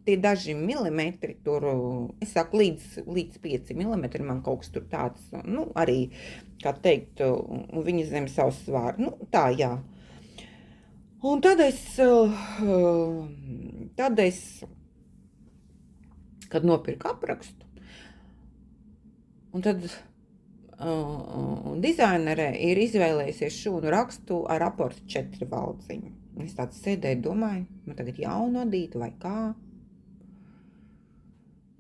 tie daži milimetri tur, es saku, līdz 5 milimetri man kaut kas tur tāds, nu, arī, kā teikt, viņa zem savu svāru, nu, tā, jā. Un tad es, kad nopirku aprakstu, un tad dizainere ir izvēlējusies šūnu rakstu ar raportu 4 valdziņu. Es tāds sēdēju, domāju, man tagad jaunu adīt vai kā.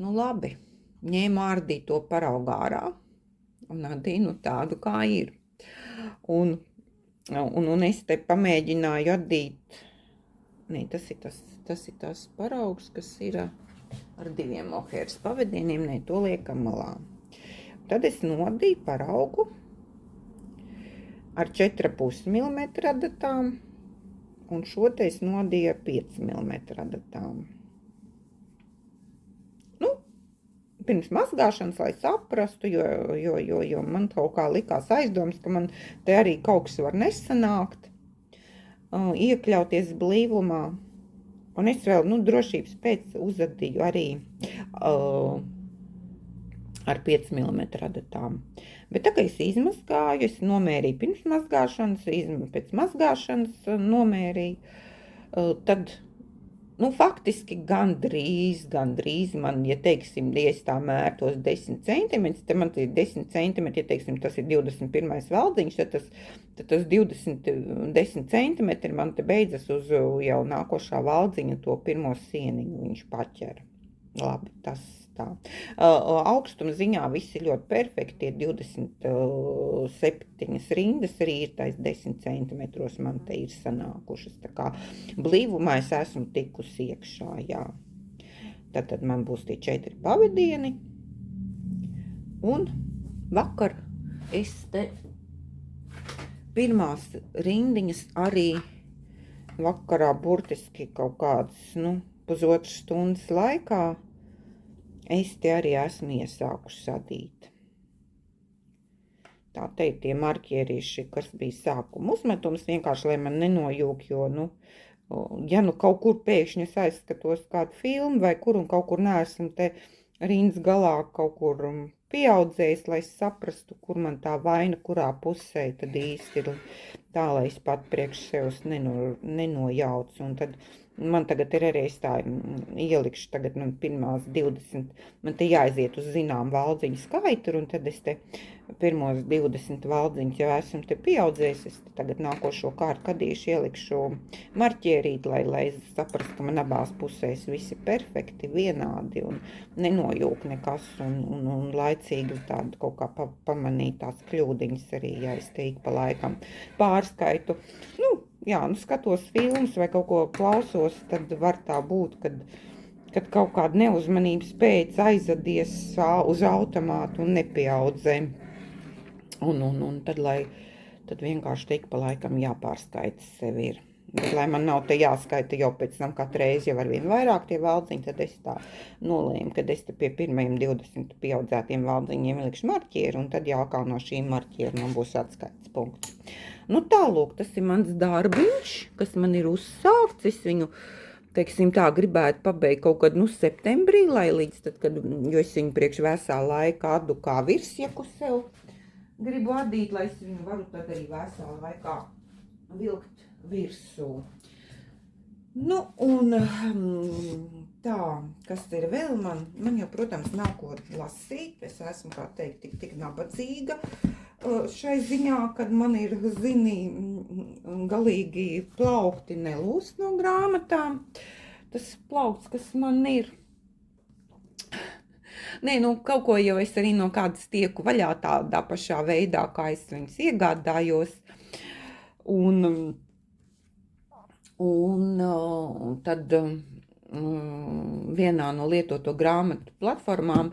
Nu labi, ņēmu ārdīt to paraugu ārā un adīju tādu, kā ir. Un es te pamēģināju adīt, tas ir tas paraugs, kas ir ar 2 mohēras pavadieniem, to liekam malā. Tad es nodīju paraugu ar 4,5 mm adatām, un šo te es nodīju ar 5 mm adatām. Pirms mazgāšanas, lai saprastu, jo man kaut kā likās aizdomas, ka man te arī kaut kas var nesanākt, iekļauties blīvumā. Un es vēl, drošības pēc uzadīju arī ar 5 mm adatām. Bet tā kā es izmazgāju, es nomērīju pirms mazgāšanas, pēc mazgāšanas nomērīju, tad faktiski gandrīz man, ja teiksim, ja es tā mērtos 10 cm, te man ir 10 cm, ja teiksim, tas ir 21. valdziņš, tad tas 10 cm man te beidzas uz jau nākošā valdziņa to pirmo sieniņu viņš paķer. Labi, tas tā. Augstuma ziņā viss ir ļoti perfekti, ir 27 rindas, arī ir tais 10 centimetros man te ir sanākušas, tā kā blīvumā es esmu tikusi iekšā, jā. Tad man būs tie 4 pavadieni, un vakar es te pirmās rindiņas arī vakarā burtiski kaut kādas, pusotras stundas laikā, es te arī esmu iesākusi adīt. Tā teikt, tie marķierīši, kas bija sākuma uzmetums, vienkārši, lai man nenojūk, jo, ja kaut kur pēkšņi es aizskatos kādu filmu vai kur un kaut kur neesmu te rindas galā kaut kur pieaudzējis, lai es saprastu, kur man tā vaina, kurā pusē tad īsti ir tā, lai es pat priekš sevis nenojaucu. Un tad man tagad ir arī es tā ielikšu tagad man pirmās 20, man te jāaiziet uz zinām valdziņu skaitu, un tad es te pirmos 20 valdziņus jau esmu te pieaudzējis, es tagad nākošo kārtu kadīšu ielikšu marķierīt, lai es saprastu, ka man abās pusēs visi perfekti, vienādi un nenojūk nekas un laicīgi tādu kaut kā pamanīt tās kļūdiņas arī, ja es te ik pa laikam pārskaitu. Jā, skatos filmas vai kaut ko klausos, tad var tā būt, kad kaut kāda neuzmanības pēc aizadies uz automātu un nepieaudzē. Un tad vienkārši tik pa laikam jāpārskaita sev ir. Bet, lai man nav te jāskaita jau pēc tam katru reizi jau arvien vairāk tie valdziņi, tad es tā nolēmu, kad es te pie pirmajiem 20 pieaudzētiem valdziņiem likšu marķieru, un tad jau kā no šīm marķieru man būs atskaites punkts. Nu tālūk, tas ir mans darbiņš, kas man ir uzsākts. Es viņu, teiksim tā, gribētu pabeigt kaut kad, septembrī, lai līdz tad, jo es viņu priekš vēsā laika adu kā virsjaku sev gribu adīt, lai es viņu varu tad arī vēsā laikā vilkt virsū. Nu, un tā, kas ir vēl man jau, protams, nav ko lasīt. Es esmu, kā teikt, tik nabadzīga šai ziņā, kad man ir, galīgi plaukti nelūst no grāmatām. Tas plaukts, kas man ir. Nē, kaut ko jau es arī no kādas tieku vaļā tādā pašā veidā, kā es viņus iegādājos. Un tad vienā no lietoto grāmatu platformām,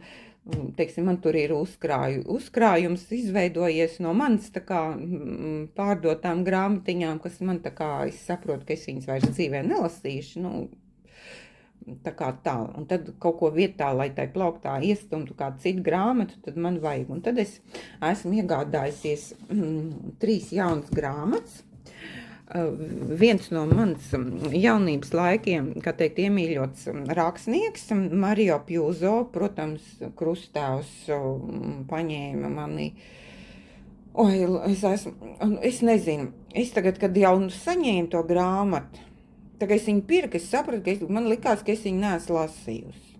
teiksim, man tur ir uzkrājums izveidojies no manas tā kā pārdotām grāmatiņām, kas man tā kā, es saprotu, ka es viņas vairs dzīvē nelasīšu, tā kā tā. Un tad kaut ko vietā, lai tai plauktā iestumtu kādu citu grāmatu, tad man vajag. Un tad es esmu iegādājusies 3 jaunas grāmatas. Viens no manas jaunības laikiem, kā teikt, iemīļots rakstnieks, Mario Puzo, protams, krustāvs paņēma mani. Es nezinu, es tagad, kad jau saņēmu to grāmatu, tagad es viņu pirku, es sapratu, ka man likās, ka es viņu neesmu lasījusi.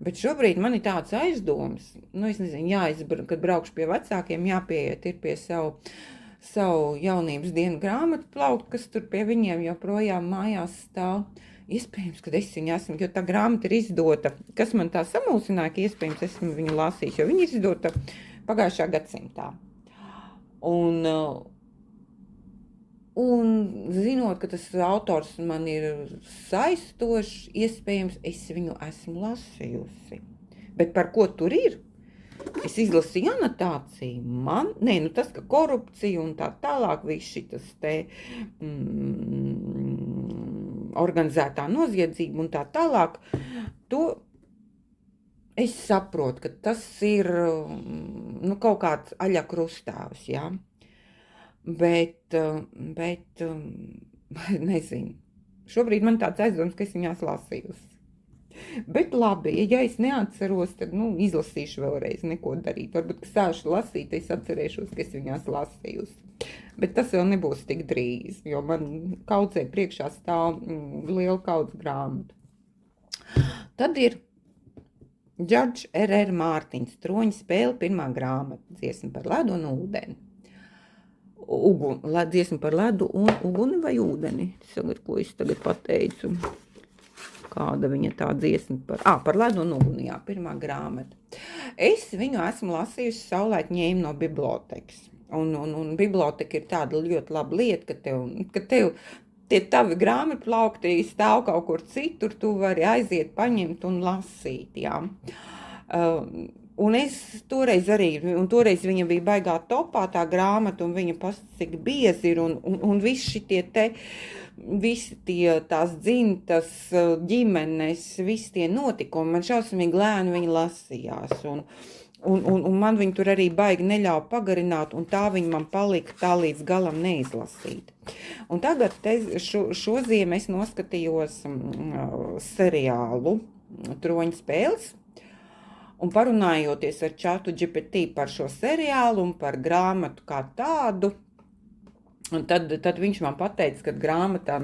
Bet šobrīd man ir tāds aizdoms, es nezinu, kad braukšu pie vecākiem, jāpieiet ir pie savu jaunības dienu grāmatu plaukt, kas tur pie viņiem joprojām mājās stāv. Iespējams, ka es viņu esmu, jo tā grāmata ir izdota, kas man tā samulsināja, ka iespējams esmu viņu lasījis, jo viņa ir izdota pagājušā gadsimtā. Un zinot, ka tas autors man ir saistošs, iespējams, es viņu esmu lasījusi. Bet par ko tur ir? Es izlasīju anotāciju. Tas, ka korupcija un tā tālāk, viss šitas te organizētā noziedzība un tā tālāk, to es saprotu, ka tas ir kaut kāds aļakrustāvs, jā. Bet nezinu. Šobrīd man tāds aizdoms, ka es viņās lasījusi. Bet labi, ja es neatceros, tad izlasīšu vēlreiz, neko darīt. Varbūt, ka sāšu lasīt, es atcerēšos, ka es viņās lasījusi. Bet tas vēl nebūs tik drīz, jo man kaudzē priekšā stāv liela kaudz grāmatu. Tad ir Džordžs R.R. Mārtiņš, Troņa spēle, 1. grāmata, Dziesma par ledu un ūdeni. Dziesma par ledu un uguni vai ūdeni? Ko es tagad pateicu? Kāda viņa tā dziesma par ledu un uguni, jā, 1. grāmata. Es viņu esmu lasījusi savulaik ņēmu no bibliotekas. Un biblioteka ir tāda ļoti laba lieta, ka tev tie tavi grāmatu plaukti stāv kaut kur citur, tu vari aiziet, paņemt un lasīt, jā. Un es toreiz viņa bija baigā topā tā grāmata, un viņa cik biezi ir, un visi tās dzimtas ģimenes, visi tie notikumi, man šausmīgi lēni viņi lasījās, un man viņi tur arī baigi neļauj pagarināt, un tā viņa man palika tā līdz galam neizlasīt. Un tagad šo ziemu es noskatījos seriālu Troņa spēles, un parunājoties ar ChatGPT par šo seriālu un par grāmatu kā tādu, tad viņš man pateica, ka grāmatā,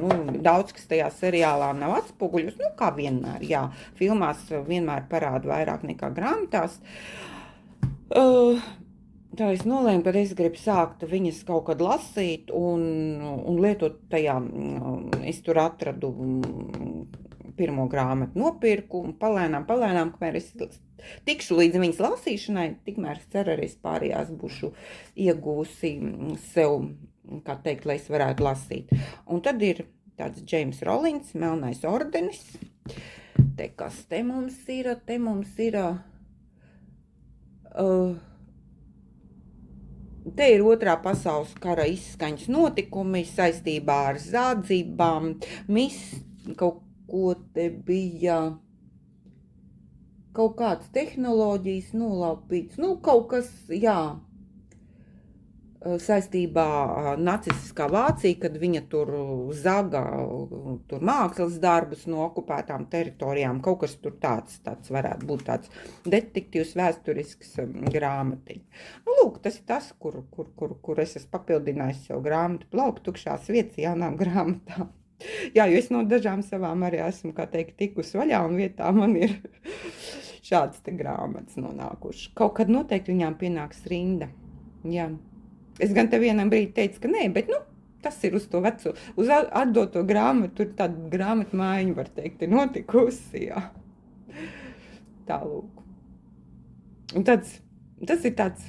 daudz kas tajā seriālā nav atspoguļus, kā vienmēr, jā, filmās vienmēr parāda vairāk nekā grāmatās. Tā es nolēmu, ka es gribu sākt viņas kaut kad lasīt un lietot tajā, es tur atradu 1. grāmatu nopirku un palēnām, kamēr es tikšu līdz viņas lasīšanai, tikmēr es ceru arī pārējās būšu iegūsi sev, kā teikt, lai es varētu lasīt. Un tad ir tāds Džeims Rolins, Melnais ordenis. Kas te mums ir, Te ir otrā pasaules kara izskaņas notikumi saistībā ar zādzībām. Kaut ko te bija, kaut kādas tehnoloģijas nolaupīts. Nu, kaut kas, jā, saistībā nacistiskā Vācija, kad viņa tur zaga tur mākslas darbus no okupētām teritorijām. Kaut kas tur tāds varētu būt tāds detektīvs vēsturisks grāmatiņa. Nu, lūk, tas ir tas, kur es esmu papildinājis savu grāmatu plauku tukšās vietas jaunām grāmatām. Jā, jo es no dažām savām arī esmu, kā teikt, tikus vaļā, un vietā man ir šāds te grāmatas nonākuši. Kaut kad noteikti viņām pienāks rinda. Jā. Es gan te vienam brīdi teicu, ka nē, bet, nu, tas ir uz to veco, uz atdoto grāmatu, tur tāda grāmatu mājiņa, var teikt, ir notikusi, jā. Tālūk. Un tas ir tāds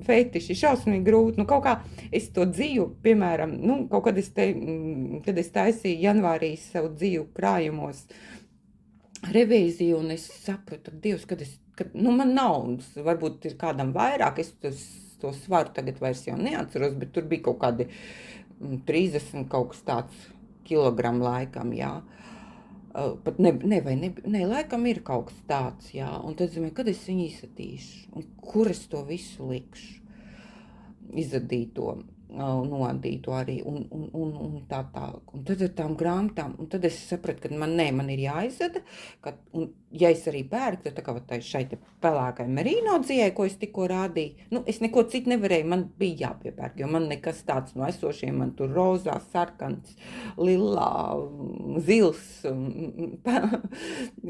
fetiši, šausmīgi grūti, nu, kaut kā es to dzīvu, piemēram, nu, kaut kad kad es taisīju janvārī savu dzīvu krājumos revīziju, un es sapratu, Dievs, nu, man nav, varbūt ir kādam vairāk, es to svaru tagad vairs jau neatceros, bet tur bija kaut kādi 30 kaut kas tāds kilogramu laikam, jā. Pat laikam ir kaut kas tāds, jā. Un tad, kad es viņu izsadīšu, un kur es to visu likšu, izadīto, noadīto arī, un tā. Un tad ar tām grāmatām, un tad es sapratu, ka man ir jāizada, un ja es arī pērku, tad tā kā šai te pelēkai merino dzijai, ko es tikko rādīju, nu, es neko citu nevarēju, man bija jāpiepērk, jo man nekas tāds no esošiem, man tur rozā, sarkans, lilā, zils,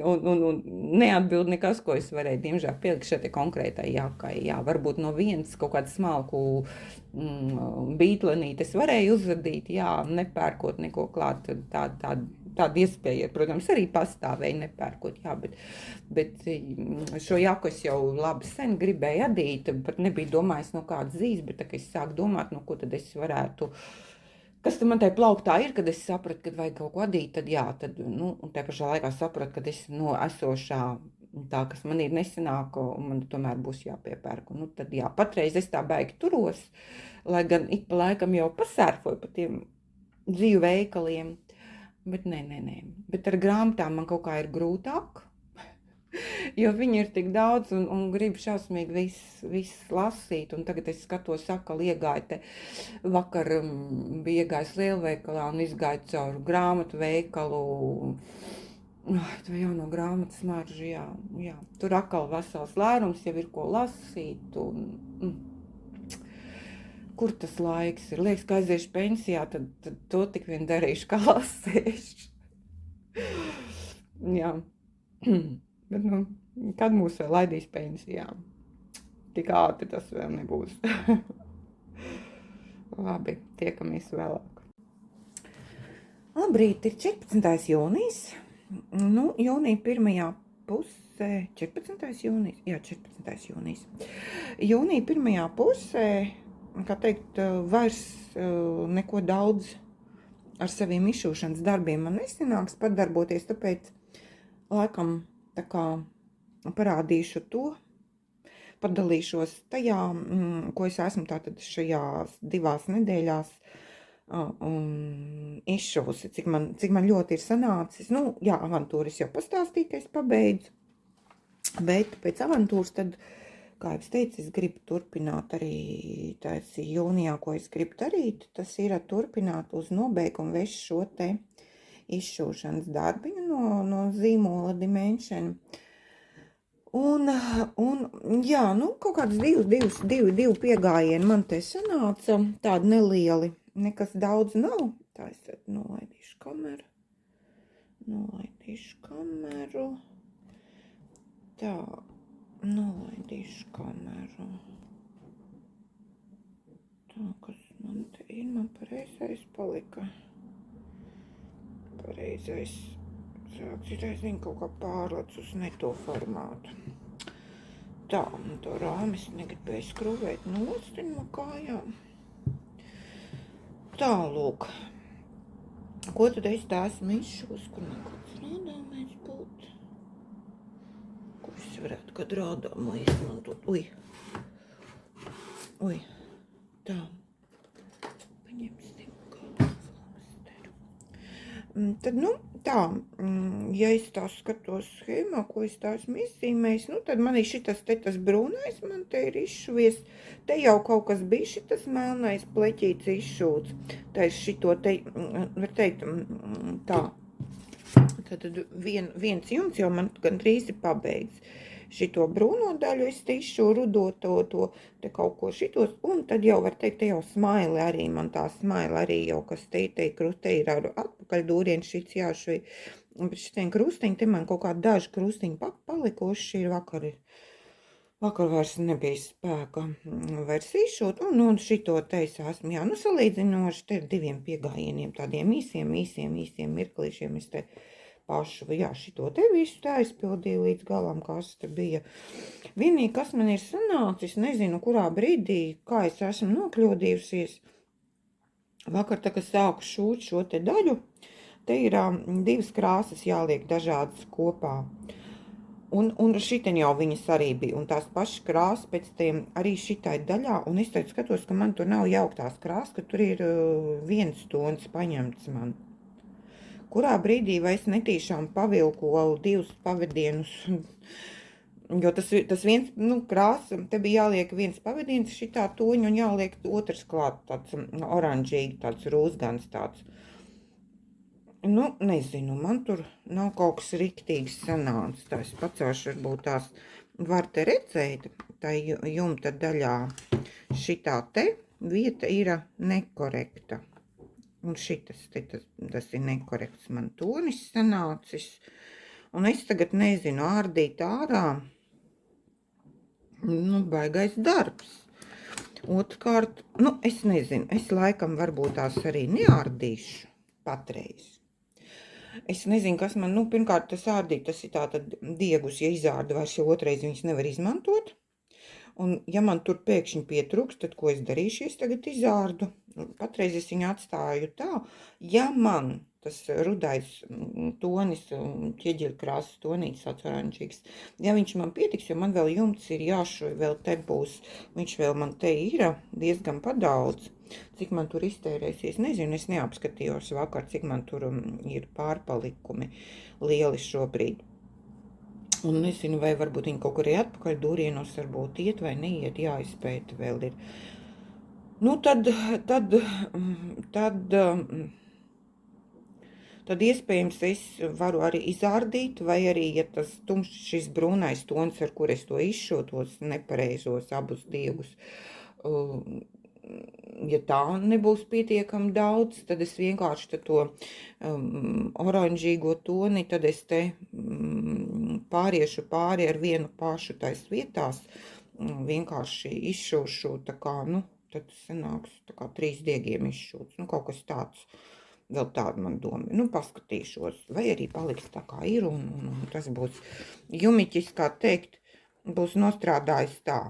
un neatbild nekas, ko es varēju, diemžēl, pielikt šai te konkrētai jākai, jā, varbūt no vienas kaut kādu smalku bītlenīti es varēju uzvadīt, jā, nepērkot neko klāt, tāda iespēja, protams, arī pastāvēja nepērkot, jā, bet šo jaku es jau labi sen gribēju adīt, pat nebija domājis no kādas zīs, bet tā, ka es sāku domāt, no ko tad es varētu, kas tad man tai plauktā ir, kad es sapratu, kad vajag kaut ko adīt, tad jā, nu, un tā pašā laikā sapratu, kad es no esošā tā, kas man ir nesenāk, un man tomēr būs jāpiepērk. Nu, tad jā, patreiz es tā baigi turos, lai gan ik pa laikam jau pasērfoju pa tiem dzīvu veikaliem. Bet nē. Bet ar grāmatām man kaut kā ir grūtāk, jo viņi ir tik daudz un gribu šausmīgi viss lasīt. Un tagad es skatos, atkal iegāju te vakar, bija iegājis lielveikalā un izgāju caur grāmatu veikalu. To jauno grāmatu smaržu, jā. Tur atkal vesels lērums, jau ir ko lasīt, un kur tas laiks ir? Liekas, ka aiziešu pensijā, tad to tik vien darīšu, kā lasīšu. Jā. Bet, nu, kad mūs vēl laidīs pensijā? Tik ātri tas vēl nebūs. Labi, tiekamies vēlāk. Labrīt, ir 14. jūnijas. Nu, jūnija pirmajā pusē, 14. jūnijas? Jā, 14. jūnijas. Jūnija pirmajā pusē, kā teikt, vairs neko daudz ar saviem izšūšanas darbiem man nesanāks padarboties, tāpēc laikam tā kā parādīšu to, padalīšos tajā, ko es esmu tātad šajās 2 nedēļās izšuvusi, cik man ļoti ir sanācis. Nu, jā, avantūras jau pastāstīju, ka es pabeidzu, bet pēc avantūras tad, kā es teicu, es gribu turpināt arī tāds jūnijā, ko es gribu darīt, tas ir turpināt uz nobeigumu vest šo te izšūšanas darbiņu no zīmola Dimension. Un jā, nu, kaut kāds divi piegājieni man te sanāca, tādi nelieli. Nekas daudz nav. Tā es tad nolaidīšu kameru. Tā, nolaidīšu kameru. Tā, kas man te ir, man pareizais palika. Pareizais. Sāksies viņa kaut kā pārlec uz ne to formātu. Tā, un to rāmis negribēju skrūvēt nost no kājām. Tālūk, ko tad es tā esmu izšūs, kur man kāds rādāmais būt? Ko es varētu kādu rādāmo izmantot? Ui. Tā. Paņemsim kādu flasteru. Tad, nu, tā, ja es tā skatos schēmā, ko es tā esmu izzīmējis, nu, tad man ir šitas te tas brūnais, man te ir izšuvies. Te jau kaut kas bija šitas melnais pleķīts izšūts. Tā es šito te, var teikt, tā. Tad viens jumts jau man gandrīz ir pabeigts. Šito brūno daļu es tīšu rudo to te kaut ko šitos, un tad jau var teikt, te jau smaili arī, man tā smaili arī jau, kas te krustē ir ar atpakaļ dūrienu šits jāšvī. Bet šitien krustiņi, te man kaut kā daži krustiņi palikoši ir vakar vairs nebija spēka vairs izšūt, un šito te es esmu, jā, nu salīdzinoši te diviem piegājieniem, tādiem īsiem mirklīšiem es te pašu, jā, šito te visu tā aizpildīju līdz galam, kas te bija. Vienīgi, kas man ir sanācis, nezinu, kurā brīdī, kā es esmu nokļūdījusies. Vakar, tā, kad sāku šūt šo te daļu, te ir divas krāsas jāliek dažādas kopā. Un šiten jau viņas arī bija, un tās pašas krāsas pēc tiem arī šitai daļā, un es tad skatos, ka man tur nav jauktās krāsas, ka tur ir viens tons paņemts man. Kurā brīdī vai es netīšām pavilku divus pavadienus, jo tas viens, nu, krāsa, te bija jāliek viens pavadiens šitā toņa un jāliek otrs klāt, tāds oranžīgi, tāds rūsgans tāds. Nu, nezinu, man tur nav kaut kas riktīgs sanācis, tā es pacelšu, varbūt tās var te redzēt, tā jumta daļā šitā te vieta ir nekorekta. Un šitas, tas ir nekorekts man tonis sanācis. Un es tagad nezinu, ārdīt ārā, nu, baigais darbs. Otrkārt, nu, es nezinu, es laikam varbūt tās arī neārdīšu patreiz. Es nezinu, kas man, nu, pirmkārt, tas ārdīt, tas ir tātad diegus, ja izārda vairs jau otrais viņas nevar izmantot. Un, ja man tur pēkšņi pietrūks, tad ko es darīšu, es tagad izārdu. Patreiz es viņu atstāju tā, ja man tas rudais tonis, ķieģeļkrāsas tonīts, tāds oranžīgs, ja viņš man pietiks, jo man vēl jumts ir jāšuj, vēl te būs, viņš vēl man te ir diezgan padaudz. Cik man tur iztērēsies, nezinu, es neapskatījos vakar, cik man tur ir pārpalikumi lieli šobrīd. Un nezinu, vai varbūt viņi kaut kur ir atpakaļ dūrienos, varbūt iet vai neiet, jāizpēta vēl ir. Nu, tad iespējams es varu arī izārdīt, vai arī, ja tas šis brūnais tons, ar kur es to izšotos nepareizos abus diegus, ja tā nebūs pietiekami daudz, tad es vienkārši to oranžīgo toni, tad es te pāriešu pāri ar vienu pašu tais vietās, vienkārši izšūšu, tā kā, nu, tad sanāks tā kā 3 diegiem izšūts, nu, kaut kas tāds, vēl tāda man doma, nu, paskatīšos, vai arī paliks tā kā ir, un tas būs jumiķis, kā teikt, būs nostrādājis tā.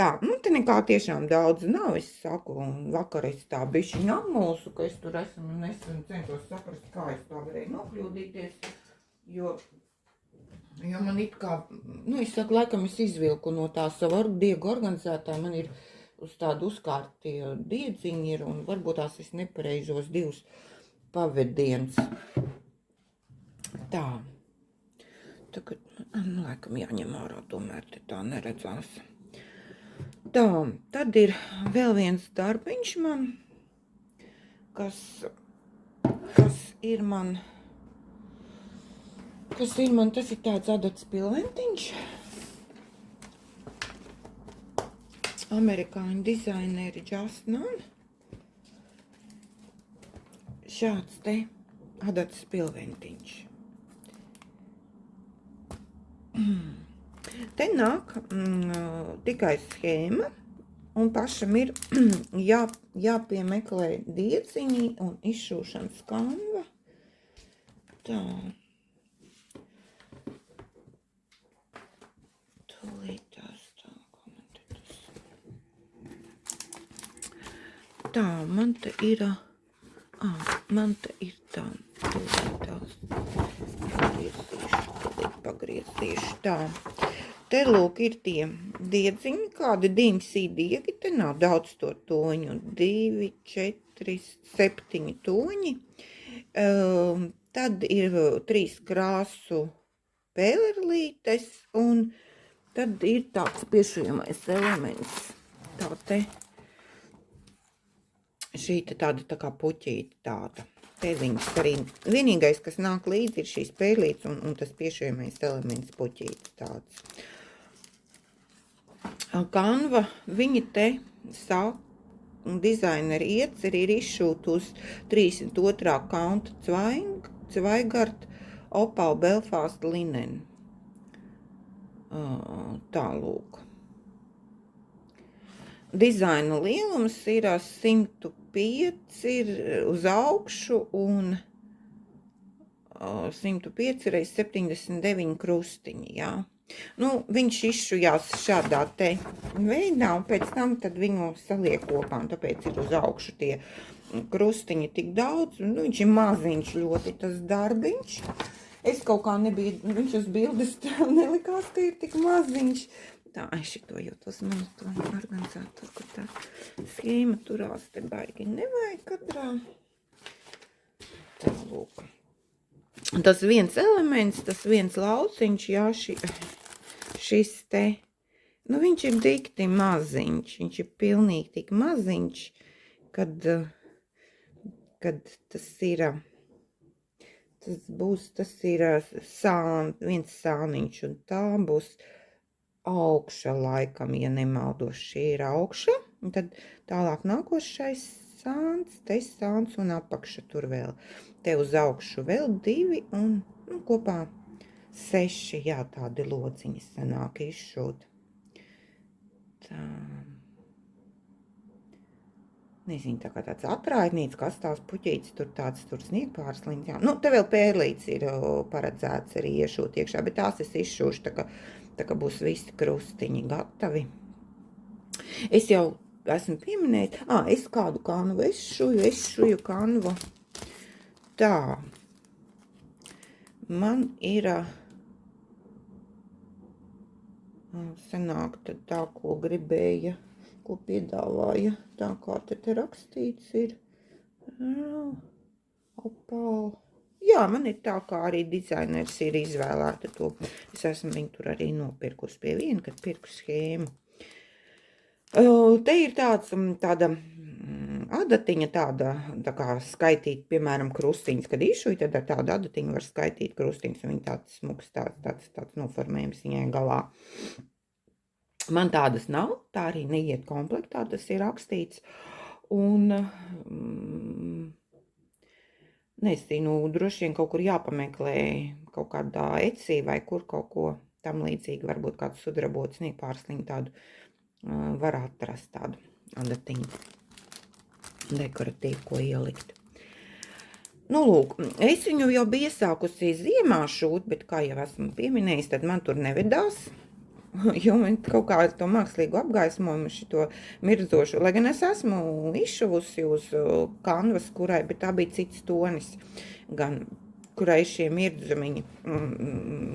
Tā, nu, te nekā tiešām daudz nav, es saku, un vakar es tā bišķi namulsu, ka es tur esmu nesen centos saprast, kā es tā varēju nokļūdīties, jo man it kā, nu, es saku, laikam es izvilku no tā savu diegu organizētāju, man ir uz tādu uzkārti diedziņi ir, un varbūt tās es nepareizos divus pavediens. Tā, tagad, nu, laikam jāņem ārā, tomēr te tā neredzās. Tā, tad ir vēl viens darbiņš man, kas ir man, tas ir tāds adats pilventiņš, amerikāņu dizaineri Just None, šāds te adats pilventiņš. Te nāk tikai schēma, un pašam ir jāpiemeklē diedziņi un izšūšanas kanva. Tā. Tūlītās tā, kā man te tas. Tā, man te ir tā, tūlītās. Pagriezīšu tā. Te lūk ir tie diedziņi, kādi dimsī diegi, te nav daudz to toņu, 2, 4, 7 toņi. Tad ir 3 krāsu pēlerlītes, un tad ir tāds piešujamais elements. Tā te, šī te tāda tā kā puķīte tāda. Pēliņas arī. Vienīgais, kas nāk līdzi, ir šīs pēlītes un tas piešujamais elements puķītes tāds. Canva, viņi te sāk dizaineri ieceri ir izšūt uz 32. kaunta Zweigart Opal Belfast linen. Tālūk. Dizaina lielums ir 105 ir uz augšu un 105 reiz 79 krustiņi, jā. Nu, viņš izšujās šādā te veidā, un pēc tam tad viņu saliek kopā, un tāpēc ir uz augšu tie krustiņi tik daudz, un viņš ir maziņš ļoti tas darbiņš. Es kaut kā nebiju, viņš uz bildes nelikās, ka ir tik maziņš. Tā, šito jūtos manu to organizātoru, kur tā schēma turās, te baigi nevajag katrā. Tā, lūk. Tas viens elements, tas viens lauciņš, jā, šis te, nu viņš ir dikti maziņš, viņš ir pilnīgi tik maziņš, kad tas ir, tas ir viens sāniņš, un tā būs augša laikam, ja nemaldos, šī ir augša, un tad tālāk nākošais sāns, te sāns un apakša tur vēl. Te uz augšu vēl 2 un kopā 6, jā, tādi lociņi sanāk izšūt. Tā. Nezinu, tā kā tāds atraidnīts, kas tās puķītes, tur tāds sniegpārslins, jā. Nu, te vēl pērlīts ir paredzēts arī iešūt iekšā, bet tās es izšūšu, tā kā būs visi krustiņi gatavi. Es jau esmu pieminējis, es kādu kanvu esšuju kanvu. Tā, man ir, sanāk tad tā, ko gribēja, ko piedāvāja, tā kā te rakstīts ir, opal. Jā, man ir tā, kā arī dizainers ir izvēlēta to. Es esmu viņu tur arī nopirkus pie viena, kad pirku schēmu. Te ir tāda adatiņa, tā kā skaitīt, piemēram, krustiņas, kad izšuj, tad ar tādu adatiņu var skaitīt krustiņas, un viņi tāds smuks, tāds noformējums viņai galā. Man tādas nav, tā arī neiet komplektā, tas ir rakstīts, un nezinu, droši vien kaut kur jāpameklē kaut kādā Etsy vai kur kaut ko tam līdzīgi, varbūt kāds sudrabots sniegpārsliņu tādu var atrast tādu adatiņu dekoratīvu, ko ielikt. Nu, lūk, es viņu jau biju iesākusi ziemā šūt, bet kā jau esmu pieminējis, tad man tur nevedās, jo man kaut kā to mākslīgu apgaismojumu šito mirdzošu, lai gan es esmu izšuvusi uz kanvas, kurai, bet tā bija cits tonis, gan kurai šie mirdzumiņi,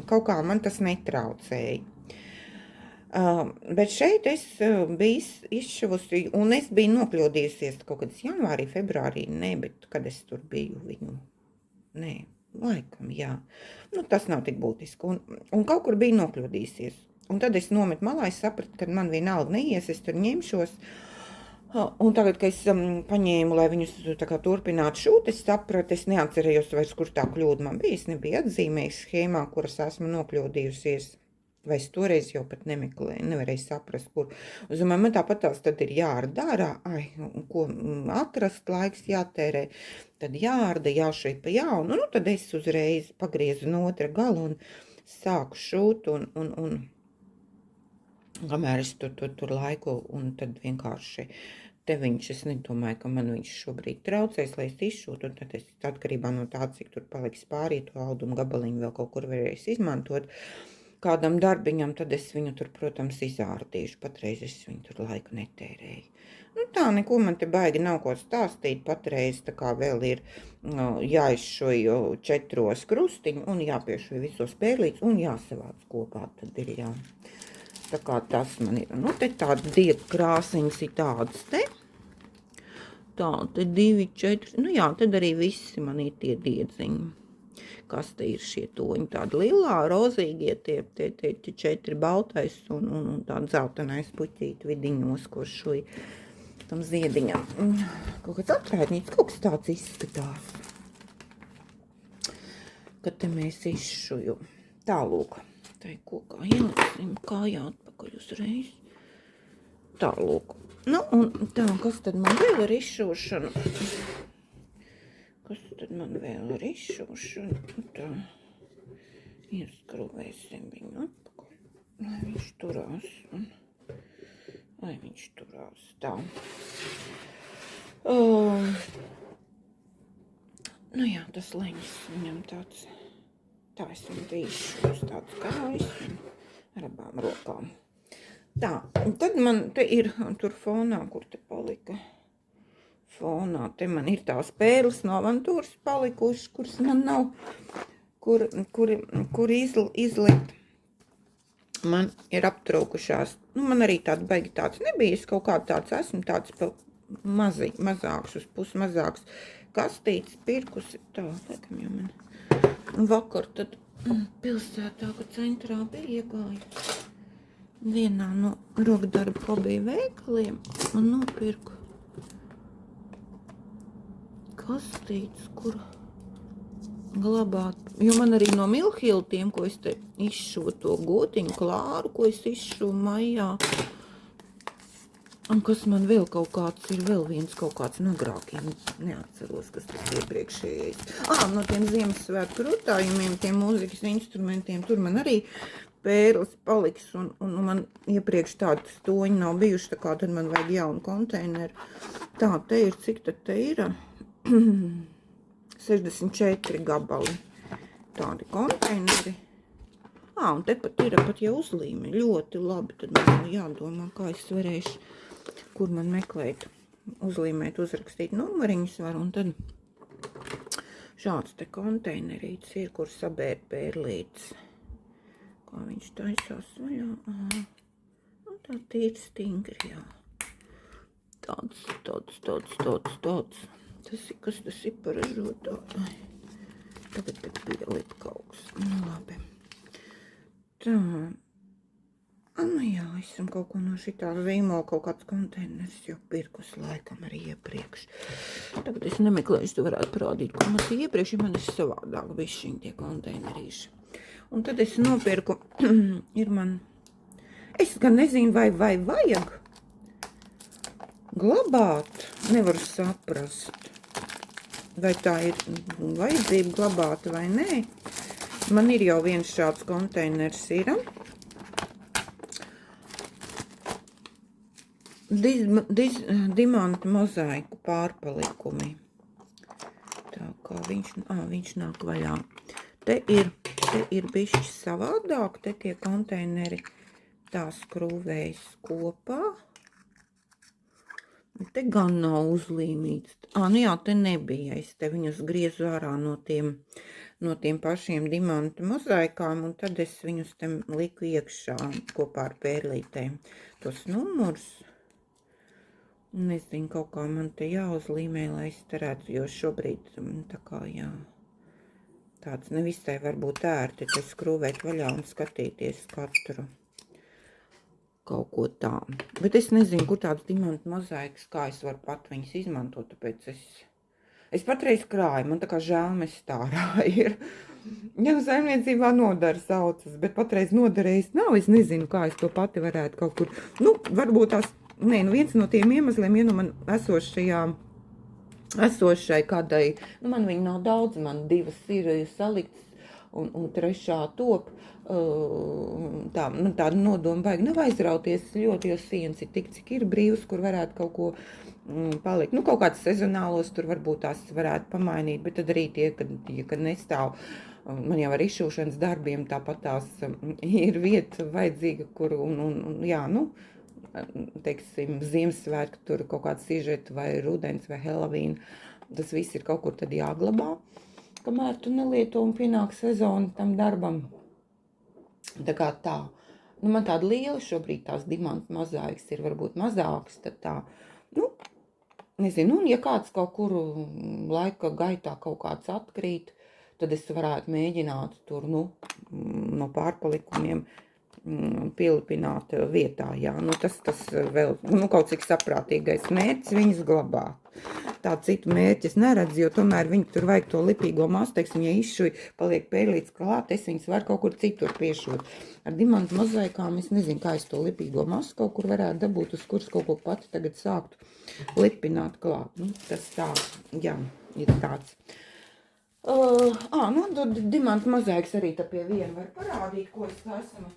kaut kā man tas netraucēja. Bet šeit es biju izšuvusi, un es biju nokļūdījusies kaut kāds janvārī, februārī, bet kad es tur biju viņu, laikam, jā. Nu, tas nav tik būtiski, un kaut kur biju nokļūdījusies. Un tad es nometu malā, es sapratu, ka man vienalga neies, es tur ņemšos. Un tagad, kad es paņēmu, lai viņus tā kā turpinātu šūt, es sapratu, es neatcerējos vairs, kur tā kļūda man bija. Es nebiju atzīmējis schēmā, kuras esmu nokļūdījusies. Vai es toreiz jau pat nemeklēju, nevarēju saprast, kur. Es domāju, man tāpat tās tad ir jārda ārā, ko atrast, laiks jātērē. Tad jārda, jāšeit pa jaunu. Nu, tad es uzreiz pagriezu no otra gala un sāku šūt un kamēr es tur laiku, un tad vienkārši te viņš, es nedomāju, ka man viņš šobrīd traucēs, lai es izšūtu, un tad es atkarībā no tā, cik tur paliks pārī, to audumu gabaliņu vēl kaut kur varēs izmantot kādam darbiņam, tad es viņu tur, protams, izārdīšu, patreiz es viņu tur laiku netērēju. Nu tā, neko man te baigi nav ko stāstīt, patreiz tā kā vēl ir jāizšuj 4 krustiņu un jāpiešuj visos pērlītes un jāsavāc kopā, tad ir jā. Tā kā tas man ir. Nu, te tāda diepa krāsiņas ir tādas te. Tā, te 2, 4, nu jā, tad arī visi man ir tie diedziņi. Kas te ir šie toņi? Tādi lilā, rozīgie, tie 4 baltais un tāda zeltenais puķīti vidiņos, ko šui tam ziediņam. Kaut kāds atraidnīts, kaut kas tāds izskatās. Kad te mēs izšuju. Tālūk. Tai kokā ieliksim kājā atpakaļ uzreiz. Tālūk. Nu, un tā, kas tad man vēl ar izšūšanu? Kas tad man vēl ar izšūšanu? Tā, ieskrūvēsim viņu atpakaļ, lai viņš turās. Lai viņš turās, tā. Nu jā, tas leņas viņam tāds. Tā es viņu te izšūs tāds kājas ar abām rokām. Tā, un tad man te ir, tur fonā, kur te palika, fonā, te man ir tās pērles no avantūras palikušas, kuras man nav, kur izlikt. Man ir aptraukušās, nu man arī tāda baigi tāds nebija, es kaut kāds tāds esmu, tāds mazāks, uz pusi mazāks kastītes, pirkusi, tā, laikam jau man. Vakar tad pilsētā, kad centrā bija iegāja vienā no rokdarba hobija veikaliem un nopirku kastītes, kur glabāt. Jo man arī no milhiltiem, ko es te izšuvu to gotiņu klāru, ko es izšuvu maijā. Un kas man vēl kaut kāds ir, vēl viens kaut kāds no agrākiem, neatceros, kas tas iepriekšējais. No tiem Ziemassvētku rotājumiem, tiem mūzikas instrumentiem, tur man arī pērles paliks, un man iepriekš tādas toņi nav bijuši, tā kā tad man vajag jaunu konteineru. Tā, te ir, cik tad te ir? 64 gabali tādi konteineri. Un te pat ir pat jau uzlīme, ļoti labi, tad man jādomā, kā es varēšu, kur man meklēt, uzlīmēt, uzrakstīt numuriņus var, un tad šāds te konteinerīts ir, kur sabērt pērlītes. Kā viņš taisās vaļā. Nu, tā tīri stingri, jā. Tāds. Tas ir, kas tas ir par ražotāju? Tagad te pielikt kaut kas. Nu, labi. Tā. Nu jā, esam kaut ko no šitā zīmola, kaut kāds konteiners jau pirkus laikam arī iepriekš. Tagad es nemeklēšu, tu varētu parādīt, ko man tie iepriekš, ja man ir savādāk bišķiņ tie konteinerīši. Un tad es nopirku, ir man, es gan nezinu, vai vajag glabāt, nevaru saprast, vai tā ir vajadzība glabāt vai nē. Man ir jau viens šāds konteiners ir. Dimanta mozaiku pārpalikumi. Tā kā viņš nāk vaļā. Te ir bišķi savādāk, te tie konteineri tā skrūvējas kopā. Te gan nav uzlīmīts. Nu jā, te nebija. Es te viņus griezu ārā no tiem pašiem dimanta mozaikām, un tad es viņus te liku iekšā kopā ar pērlītēm. Tos numurs. Nezinu, kaut kā man te jāuzlīmē, lai es te redzu, jo šobrīd tā kā jā, tāds nevisai varbūt ērti te skrūvēt vaļā un skatīties katru kaut ko tā. Bet es nezinu, kur tāds dimanta mozaikas, kā es varu pat viņas izmantot, tāpēc es patreiz krāju, man tā kā žēlmes stārā ir. Jau saimniecībā nodara saucas, bet patreiz nodarējis nav, es nezinu, kā es to pati varētu kaut kur, nu, varbūt tās. Nē, viens no tiem iemesliem, ja man esošai kādai, man viņa nav daudz, man 2 ir salikts un 3 top, man tāda nodoma vajag nav aizrauties ļoti, jo sienas ir tik, cik ir brīvs, kur varētu kaut ko palikt. Nu, kaut kāds sezonālos tur varbūt tās varētu pamainīt, bet tad arī tie, kad nestāv, man jau ar izšūšanas darbiem tāpat tās ir vieta vajadzīga, kur, jā, nu, teiksim, Ziemassvētku, tur kaut kāds sižeti vai rudens vai Helovīna, tas viss ir kaut kur tad jāglabā, kamēr tu nelieto un pienāk sezona tam darbam. Tā kā tā. Nu, man tāda liela šobrīd tās dimanta mozaikas ir varbūt mazākas, tad tā, nu, nezinu, un ja kāds kaut kuru laika gaitā kaut kāds atkrīt, tad es varētu mēģināt tur, nu, no pārpalikumiem pielipināt vietā, jā. Nu, tas vēl, nu, kaut cik saprātīgais mērķis viņas glabāt. Tā citu mērķi es neredzu, jo tomēr viņi tur vajag to lipīgo masu, teiksim, ja izšuj, paliek pēlīts klāt, es viņas varu kaut kur citur piešūt. Ar dimantu mozaikām es nezinu, kā es to lipīgo masu kaut kur varētu dabūt, uz kuras kaut ko pati tagad sāktu lipināt klāt. Nu, tas tā, jā, ir tāds. Nu, dimantu mozaikas arī tā pie viena var parādīt, ko es esmu.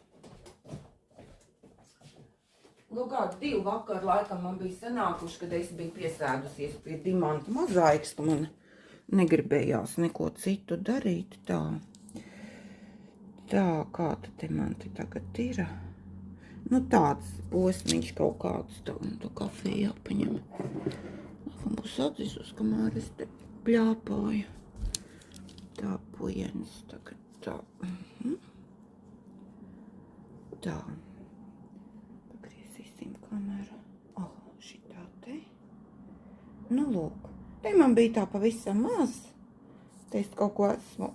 Nu, kādu 2 vakaru laikam man bija sanākuši, kad es biju piesēdusies pie dimanta mozaikas, ka man negribējās neko citu darīt. Tā, kā te man te tagad ir? Nu, tāds posmiņš kaut kāds, tā kafiju jāpaņem. Man būs atzisus, kamēr es te pļāpāju. Tā pujenis tagad tā. Tā. Kameru. Šitā te. Nu, lūk. Te man bija tā pavisam maz. Te es kaut ko esmu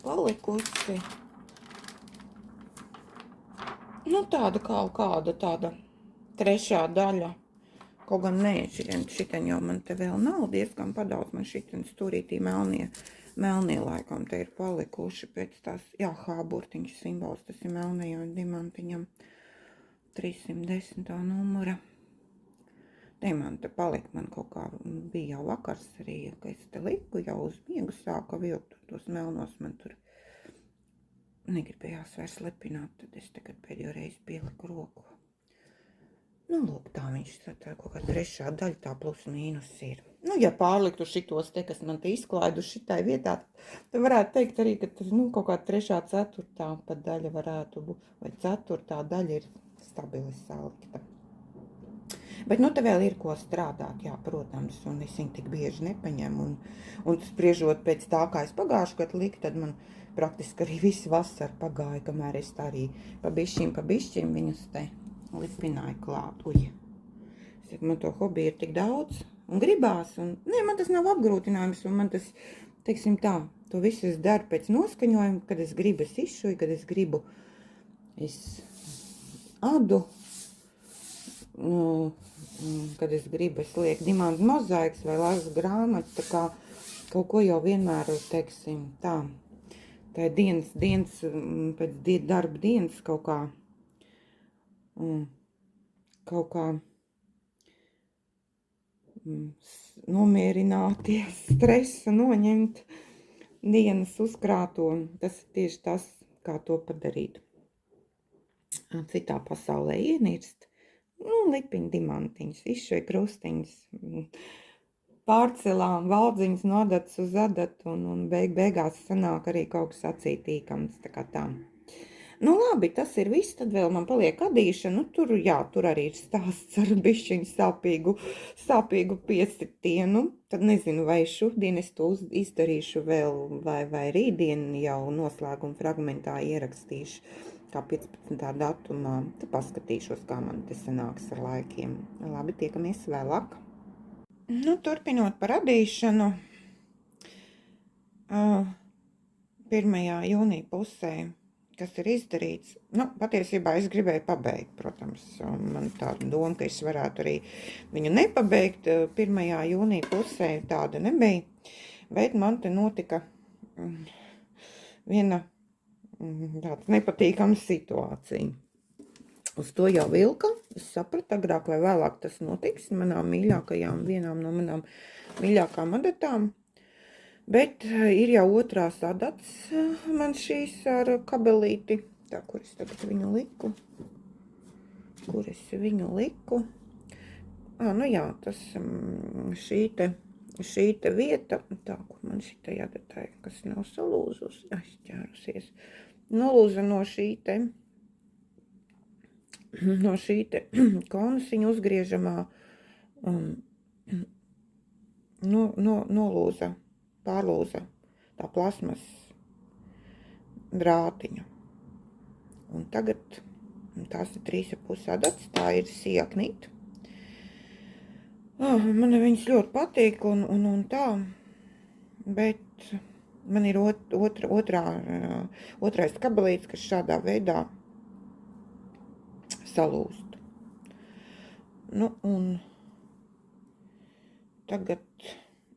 palikusi. Nu, tāda kaut kāda tāda 3. daļa. Kaut gan nē, šitien jau man te vēl nav diezgan padaudz. Man šitien stūrītī melnie laikam te ir palikuši pēc tās, jā, H-burtiņš simbols, tas ir melnajam dimantiņam 310. numura. Te man te palika, man kaut kā bija jau vakars arī, ka es te liku jau uz miegu sāka vilkt, tos melnos man tur negribējās vairs lepināt, tad es tagad pēdējo reizi pieliku roku. Nu, lūk, tā viņš tā kaut kā 3. daļa, tā plus mīnus ir. Nu, ja pārliktu šitos te, kas man te izklaidu šitai vietā, tad varētu teikt arī, ka tas, nu, kaut kā 3., 4. pat daļa varētu būt, vai 4. daļa ir stabili salikta. Bet, nu, te vēl ir ko strādāt, jā, protams, un es viņu tik bieži nepaņemu, un spriežot pēc tā, kā es pagājuši gadu liku, tad man praktiski arī visu vasaru pagāja, kamēr es tā arī pa bišķim viņus te lipināju klāt. Uj, es saku, man to hobiju ir tik daudz, un gribās, un, ne, man tas nav apgrūtinājums, un man tas, teiksim tā, to visu es daru pēc noskaņojuma, kad es gribu, es izšuju, kad es gribu, es adu, kad es gribu, es lieku dimantu mozaikas vai lasu grāmatas, tā kā kaut ko jau vienmēr, teiksim, tā dienas, pēc darba dienas kaut kā nomierināties, stresu noņemt dienas uzkrāto, un tas ir tieši tas, kā to padarīt. Citā pasaulē ienirst, nu, lipiņ dimantiņus, izšoja krustiņus, pārcelām valdziņas no adatas uz adatu, un beigās sanāk arī kaut kas acītīkams, tā kā tā. Nu, labi, tas ir viss, tad vēl man paliek adīšana, nu, tur arī ir stāsts ar bišķiņu sāpīgu piesitienu, tad nezinu, vai šodien es to izdarīšu vēl, vai rītdien jau noslēguma fragmentā ierakstīšu, kā 15. datumā, tad paskatīšos, kā man te sanāks ar laikiem. Labi, tiekamies vēlāk. Nu, turpinot par adīšanu, 1. jūnija pusē, kas ir izdarīts, nu, patiesībā es gribēju pabeigt, protams, un man tāda doma, ka es varētu arī viņu nepabeigt, 1. jūnija pusē tāda nebija, bet man te notika viena tāda nepatīkama situācija. Uz to jau vilka, es sapratu, agrāk vai vēlāk tas notiks, vienām no manām mīļākām adatām, bet ir jau otrās adats man šīs ar kabelīti, tā, kur es tagad viņu liku, nu jā, tas šī te vieta, tā, kur man šitai adatai, kas nav salūzus, aizķērusies, nolūza no šī konasiņa uzgriežamā, pārlūza tā plasmas drātiņu. Un tagad tās ir 3,5 adatas, tā ir sijaknīt. Man viņas ļoti patīk un tā, bet man ir otrais kabelīts, kas šādā veidā salūst. Nu, un tagad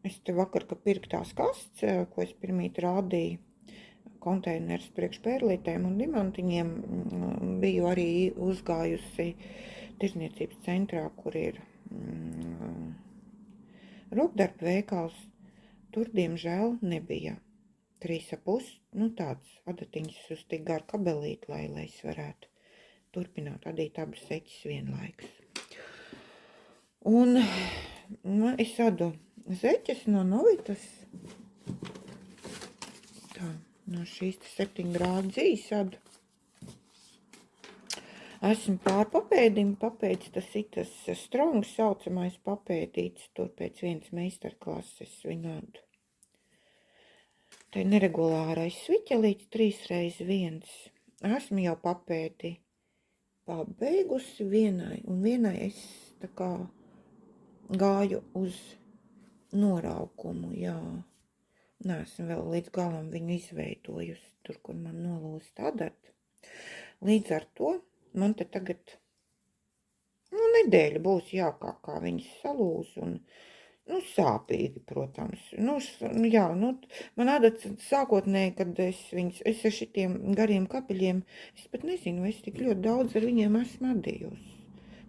es te vakar, kad pirku tās kastes, ko es pirmīt rādīju, konteinerus priekš pērlītēm un dimantiņiem, biju arī uzgājusi tirzniecības centrā, kur ir rokdarba veikals. Tur, diemžēl, nebija 3,5, nu tāds adatiņas uz tik garu kabelīti, lai es varētu turpināt adīt abas zeķes vienlaikus. Un es adu zeķes no Novitas, tā, no šīs 7 grādu dzīves adu. Esmu pār papēdis, tas ir tas strongs saucamais papēdīts, tur pēc vienas meistarklases viņu adu. Te neregulārais sviķelīts 3x1. Esmu jau pabeigusi vienai, un vienai es tā kā gāju uz noraukumu, jā. Neesmu vēl līdz galam viņu izveidojusi, tur, kur man nolūst adata. Līdz ar to man te tagad, nedēļa būs jākā viņas salūz un, sāpīgi, protams. Jā, man adats sākotnēji, kad es ar šitiem gariem kapeļiem, es pat nezinu, vai es tik ļoti daudz ar viņiem esmu adījusi.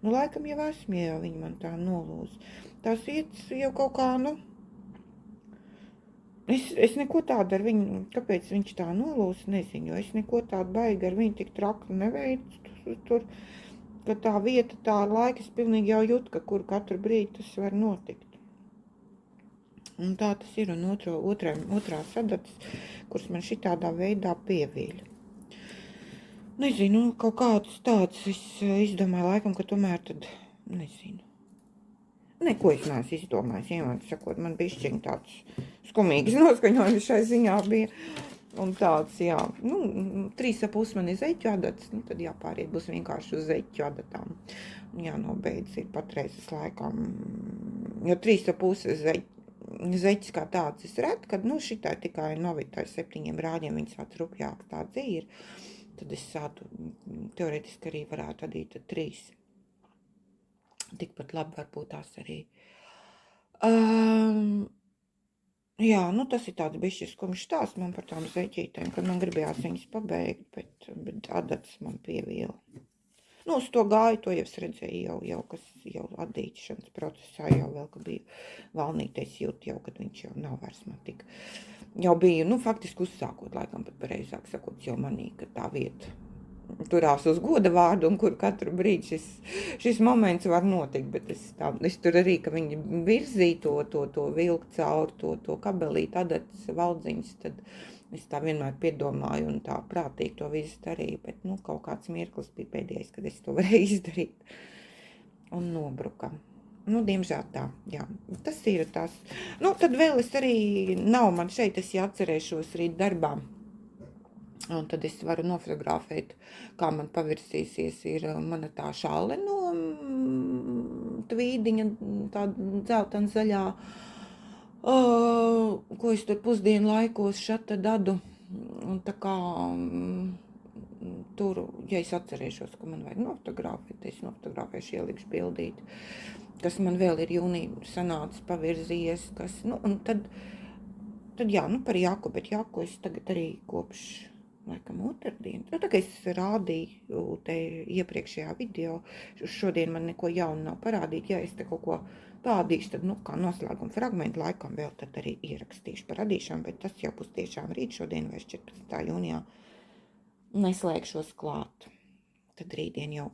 Laikam jau esmu, ja viņi man tā nolūz. Tās vietas jau kaut kā, es neko tādu ar viņu, kāpēc viņš tā nolūz, nezinu, jo es neko tādu baigi ar viņu tik traki neveicu tur, ka tā vieta, tā laika, es pilnīgi jau jūtu, ka kur katru brīdi tas var notikt. Un tā tas ir, un otrās adatas, kuras man šitādā veidā pievīļ. Nezinu, kaut kādas tādas es izdomāju laikam, ka tomēr tad, nezinu. Neko es neesmu izdomājis, iemāc sakot, man bišķiņ tāds skumīgs noskaņojums šai ziņā bija. Un tāds, jā, 3,5 man ir zeķu adatas, tad jāpāriet būs vienkārši uz zeķu adatām. Jānobeidz ir patreizes laikam, jo 3,5 zeķis kā tāds es redzu, kad, šitā tikai Novitai 7 rādiem viņas tāds rupjāk tā dzīr. Tad es sātu, teoretiski arī varētu adīt 3. Tikpat labi varbūt tās arī. Jā, tas ir tāds bišķis skumjš stāsts man par tām zeķītēm, kad man gribējās viņas pabeigt, bet adatas man pievīla. Uz to gāju, to jau es redzēju jau adīšanas procesā, jau vēl, ka bija valnītais jūt jau, kad viņš jau nav vairs man tik. Jau bija, faktiski uzsākot, laikam pat pareizāk sakot, jau manī, ka tā vieta turās uz goda vārdu un kur katru brīdi šis moments var notikt, bet es tur arī, ka viņi virzīja to vilku caur, to kabelīt adatas valdziņas, tad es tā vienmēr piedomāju un tā prātīgi to visu darīju, bet, kaut kāds mirklis bija pēdējais, kad es to varēju izdarīt un nobruka. Diemžēl tā, jā, tas ir tās. Tad vēl es arī, nav man šeit, es jāatcerēšos rīt darbā. Un tad es varu nofotografēt, kā man pavirsīsies ir mana tā šāle no tvīdiņa, tāda dzeltena zaļā, ko es tur pusdienu laikos šata dadu. Un tā kā tur, ja es atcerēšos, ka man vajag nofotografēt, es nofotografēšu, ielikšu bildīt, kas man vēl ir jūnija sanācis pavirzījies, kas, un tad jā, par Jaku, bet Jaku es tagad arī kopš laikam otrdien. Tā kā es rādīju te iepriekšējā video, šodien man neko jaunu nav parādīt, ja es te kaut ko parādīšu, tad, kā noslēguma fragmentu laikam vēl tad arī ierakstīšu par radīšanu, bet tas jau būs tiešām rīt šodien vai 14. jūnijā neslēgšos klāt. Tad rītdien jau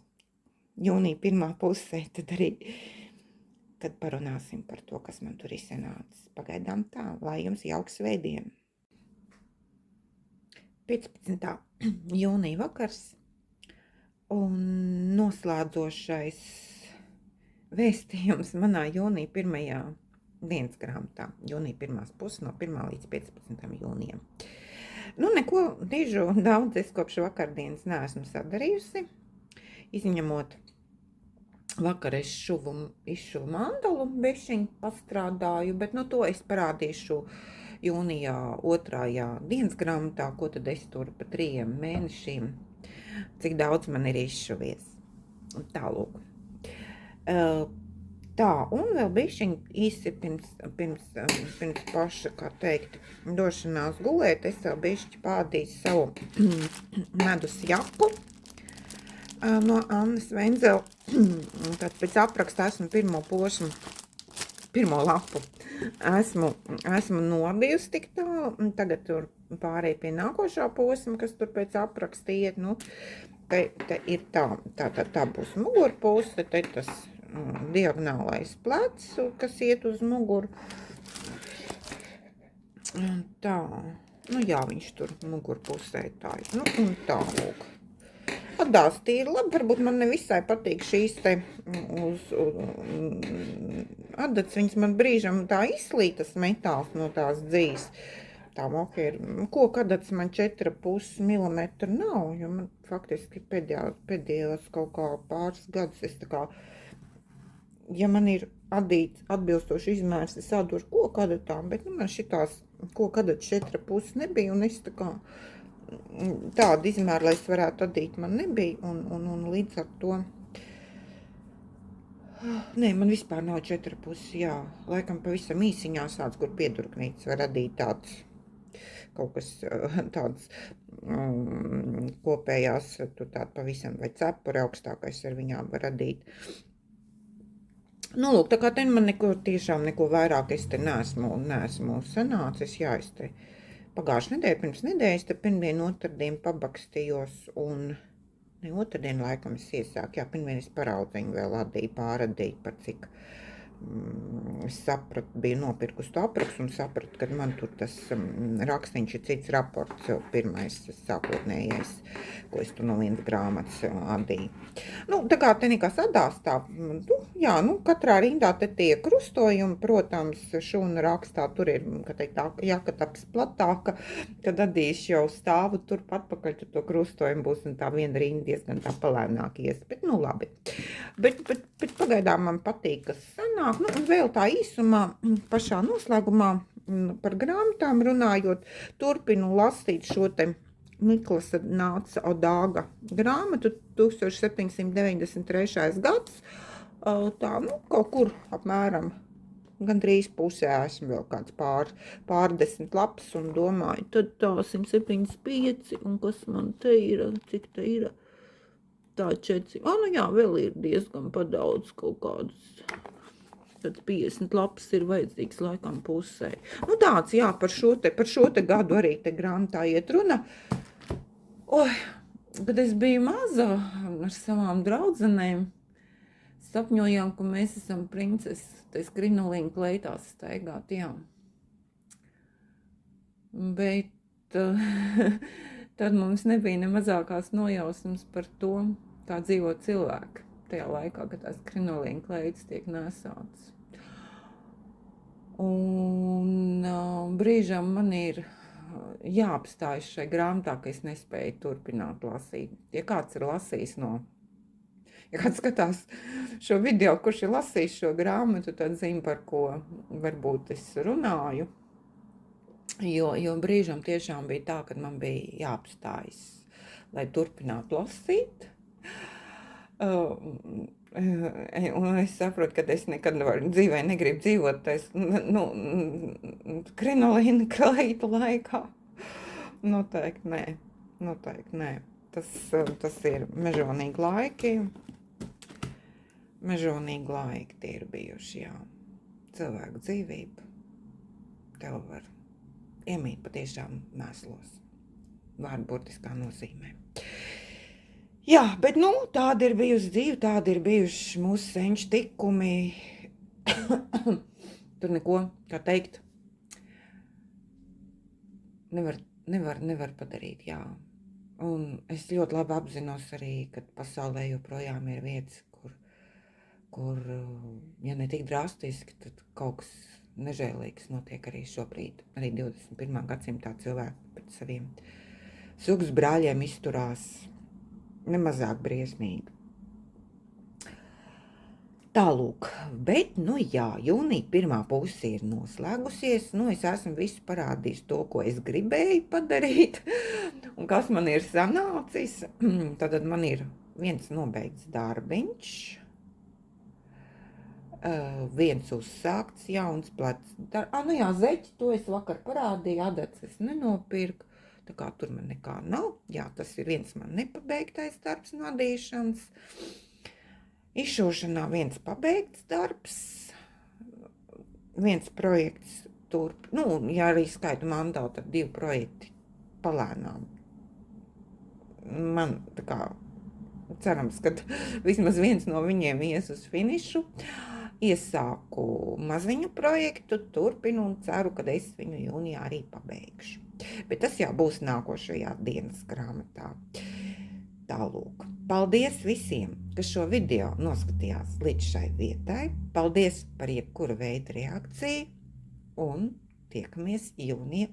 jūnija pirmā pusē, tad arī, kad parunāsim par to, kas man tur ir sanācis. Pagaidām tā, lai jums jauks svētdien. 15. jūnija vakars un noslēdzošais vēstījums manā jūnija pirmajā dienas grāmatā, jūnija pirmās puses no 1. līdz 15. jūnijam. Nu, neko dižu daudz es kopš vakardienas neesmu sadarījusi, izņemot vakar es izšuvu mandalu, bišķiņ pastrādāju, bet nu to es parādīšu jūnijā 2. dienas grāmatā, ko tad es tur pa 3 mēnešiem, cik daudz man ir izšuvies. Tālūk. Tā, un vēl bišķiņ īsi pirms paša, kā teikt, došanās gulēt, es vēl bišķi pādīju savu medus jaku no Annas Venzela. Tad pēc apraksta esmu pirmo lapu esmu nobijusi tik tālu, un tagad tur pārēj pie nākošā posma, kas tur pēc apraksta iet, nu, te ir tā būs mugurpuse, te tas diagonālais plecs, kas iet uz muguru. Tā, nu jā, viņš tur mugurpusē tā ir, nu, un tā lūk. Atdās tīri labi, varbūt man nevisai patīk šīs te atdats, viņas man brīžam tā izslītas metāls no tās dzīs. Tā moka ir, koka adats man 4,5 milimetru nav, jo man faktiski pēdējos kaut kā pāris gadus es tā kā, ja man ir adīts atbilstoši izmērs, es adu ar koka adatām, bet nu man šitās koka adats 4,5 nebija, un es tā kā tādu izmēru, lai es varētu adīt, man nebija, un līdz ar to, nē, man vispār nav 4,5, jā, laikam pavisam īsiņās tāds, kur piedurknītes var adīt tāds, kaut kas tāds kopējās, tur tāda pavisam, vai cepuri augstākais ar viņām var adīt. Nu, lūk, tā kā te man tiešām neko vairāk es te neesmu sanācis, jā, es te pagājušajā nedēļā, pirms nedēļas, te pirmdien, otrdien pabakstījos, un ne otrdien laikam es iesāku, jā, pirmdien es paraudzeņu vēl adīju, pāradīju, par cik es sapratu, biju nopirkus to aprakstu un sapratu, ka man tur tas rakstiņš ir cits raports, pirmais sākotnējais, ko es tur no vienas grāmatas adīju. Nu, tā kā te nekas adās tā, jā, nu, katrā rindā te tie krustojumi, protams, šūna rakstā tur ir, ka teikt, tā jākataps platāka, kad adīšu jau stāvu tur atpakaļ, tur to krustojumu būs un tā viena rinda diezgan tā palēnāk ies, bet nu labi. Bet pagaidām man patīk, kas sanāk, nu, un vēl tā īsumā pašā noslēgumā par grāmatām runājot, turpinu lasīt šo te Niklasa Nāca Odāga grāmatu 1793. gads, tā, nu, kaut kur apmēram gandrīz pusē esmu vēl kāds pārdesmit lapas un domāju, tad tā 175, un kas man te ir, cik te ir, tā 4, nu jā, vēl ir diezgan padaudz kaut kādus, tad 50 lapas ir vajadzīgs laikam pusē. Nu tāds, jā, par šo te gadu arī te grāmatā iet runa. Kad es biju maza ar savām draudzenēm, sapņojām, ka mēs esam princeses, tais krinolīņa kleitās staigāt, jā. Bet tad mums nebija ne mazākās nojausmas par to, kā dzīvo cilvēki tajā laikā, kad tās krinolīņa kleitas tiek nesātas. Un brīžam man ir jāapstājas šai grāmatā, ka es nespēju turpināt lasīt. Ja kāds ir lasījis ja kāds skatās šo video, kurš ir lasījis šo grāmatu, tad zina, par ko varbūt es runāju. Jo brīžam tiešām bija tā, kad man bija jāapstājas, lai turpinātu lasīt. Un es saprotu, ka es nekad dzīvē negribu dzīvot tais, krinolīna kleitu laikā. Noteikti nē. Tas ir mežonīgi laiki. Mežonīgi laiki tie ir bijuši, jā. Cilvēku dzīvība tev var iemīt patiešām mēslos. Vārdu burtiskā nozīmē. Jā, bet nu, tāda ir bijusi dzīve, tāda ir bijuši mūsu senču tikumi. Tur neko, kā teikt, nevar padarīt, jā. Un es ļoti labi apzinos arī, ka pasaulē joprojām ir vietas, kur ja ne tik drastiski, tad kaut kas nežēlīgs notiek arī šobrīd. Arī 21. gadsimtā cilvēki pret pret saviem sugas brāļiem izturās nemazāk briesmīgi. Tālūk, bet, jā, jūnija pirmā puse ir noslēgusies, es esmu visu parādījis to, ko es gribēju padarīt, un kas man ir sanācis, tad man ir viens nobeigts darbiņš, viens uzsākts jauns plecs zeķi, to es vakar parādīju, adatas es nenopirku, tā kā tur man nekā nav, jā, tas ir viens man nepabeigtais darbs nadīšanas, izšūšanā viens pabeigts darbs, viens projekts turp, ja arī skaitu mandālu, tad 2 projekti palēnām. Man tā kā cerams, ka vismaz viens no viņiem ies uz finišu. Iesāku maziņu projektu, turpinu un ceru, ka es viņu jūnijā arī pabeigšu. Bet tas jau būs nākošajā dienas grāmatā. Tālūk. Paldies visiem, kas šo video noskatījās līdz šai vietai. Paldies par jebkuru veidu reakciju un tiekamies jūnija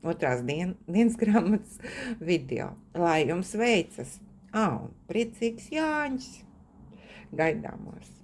otrās dienas grāmatas video. Lai jums veicas! Un priecīgs Jāņus! Gaidāmos!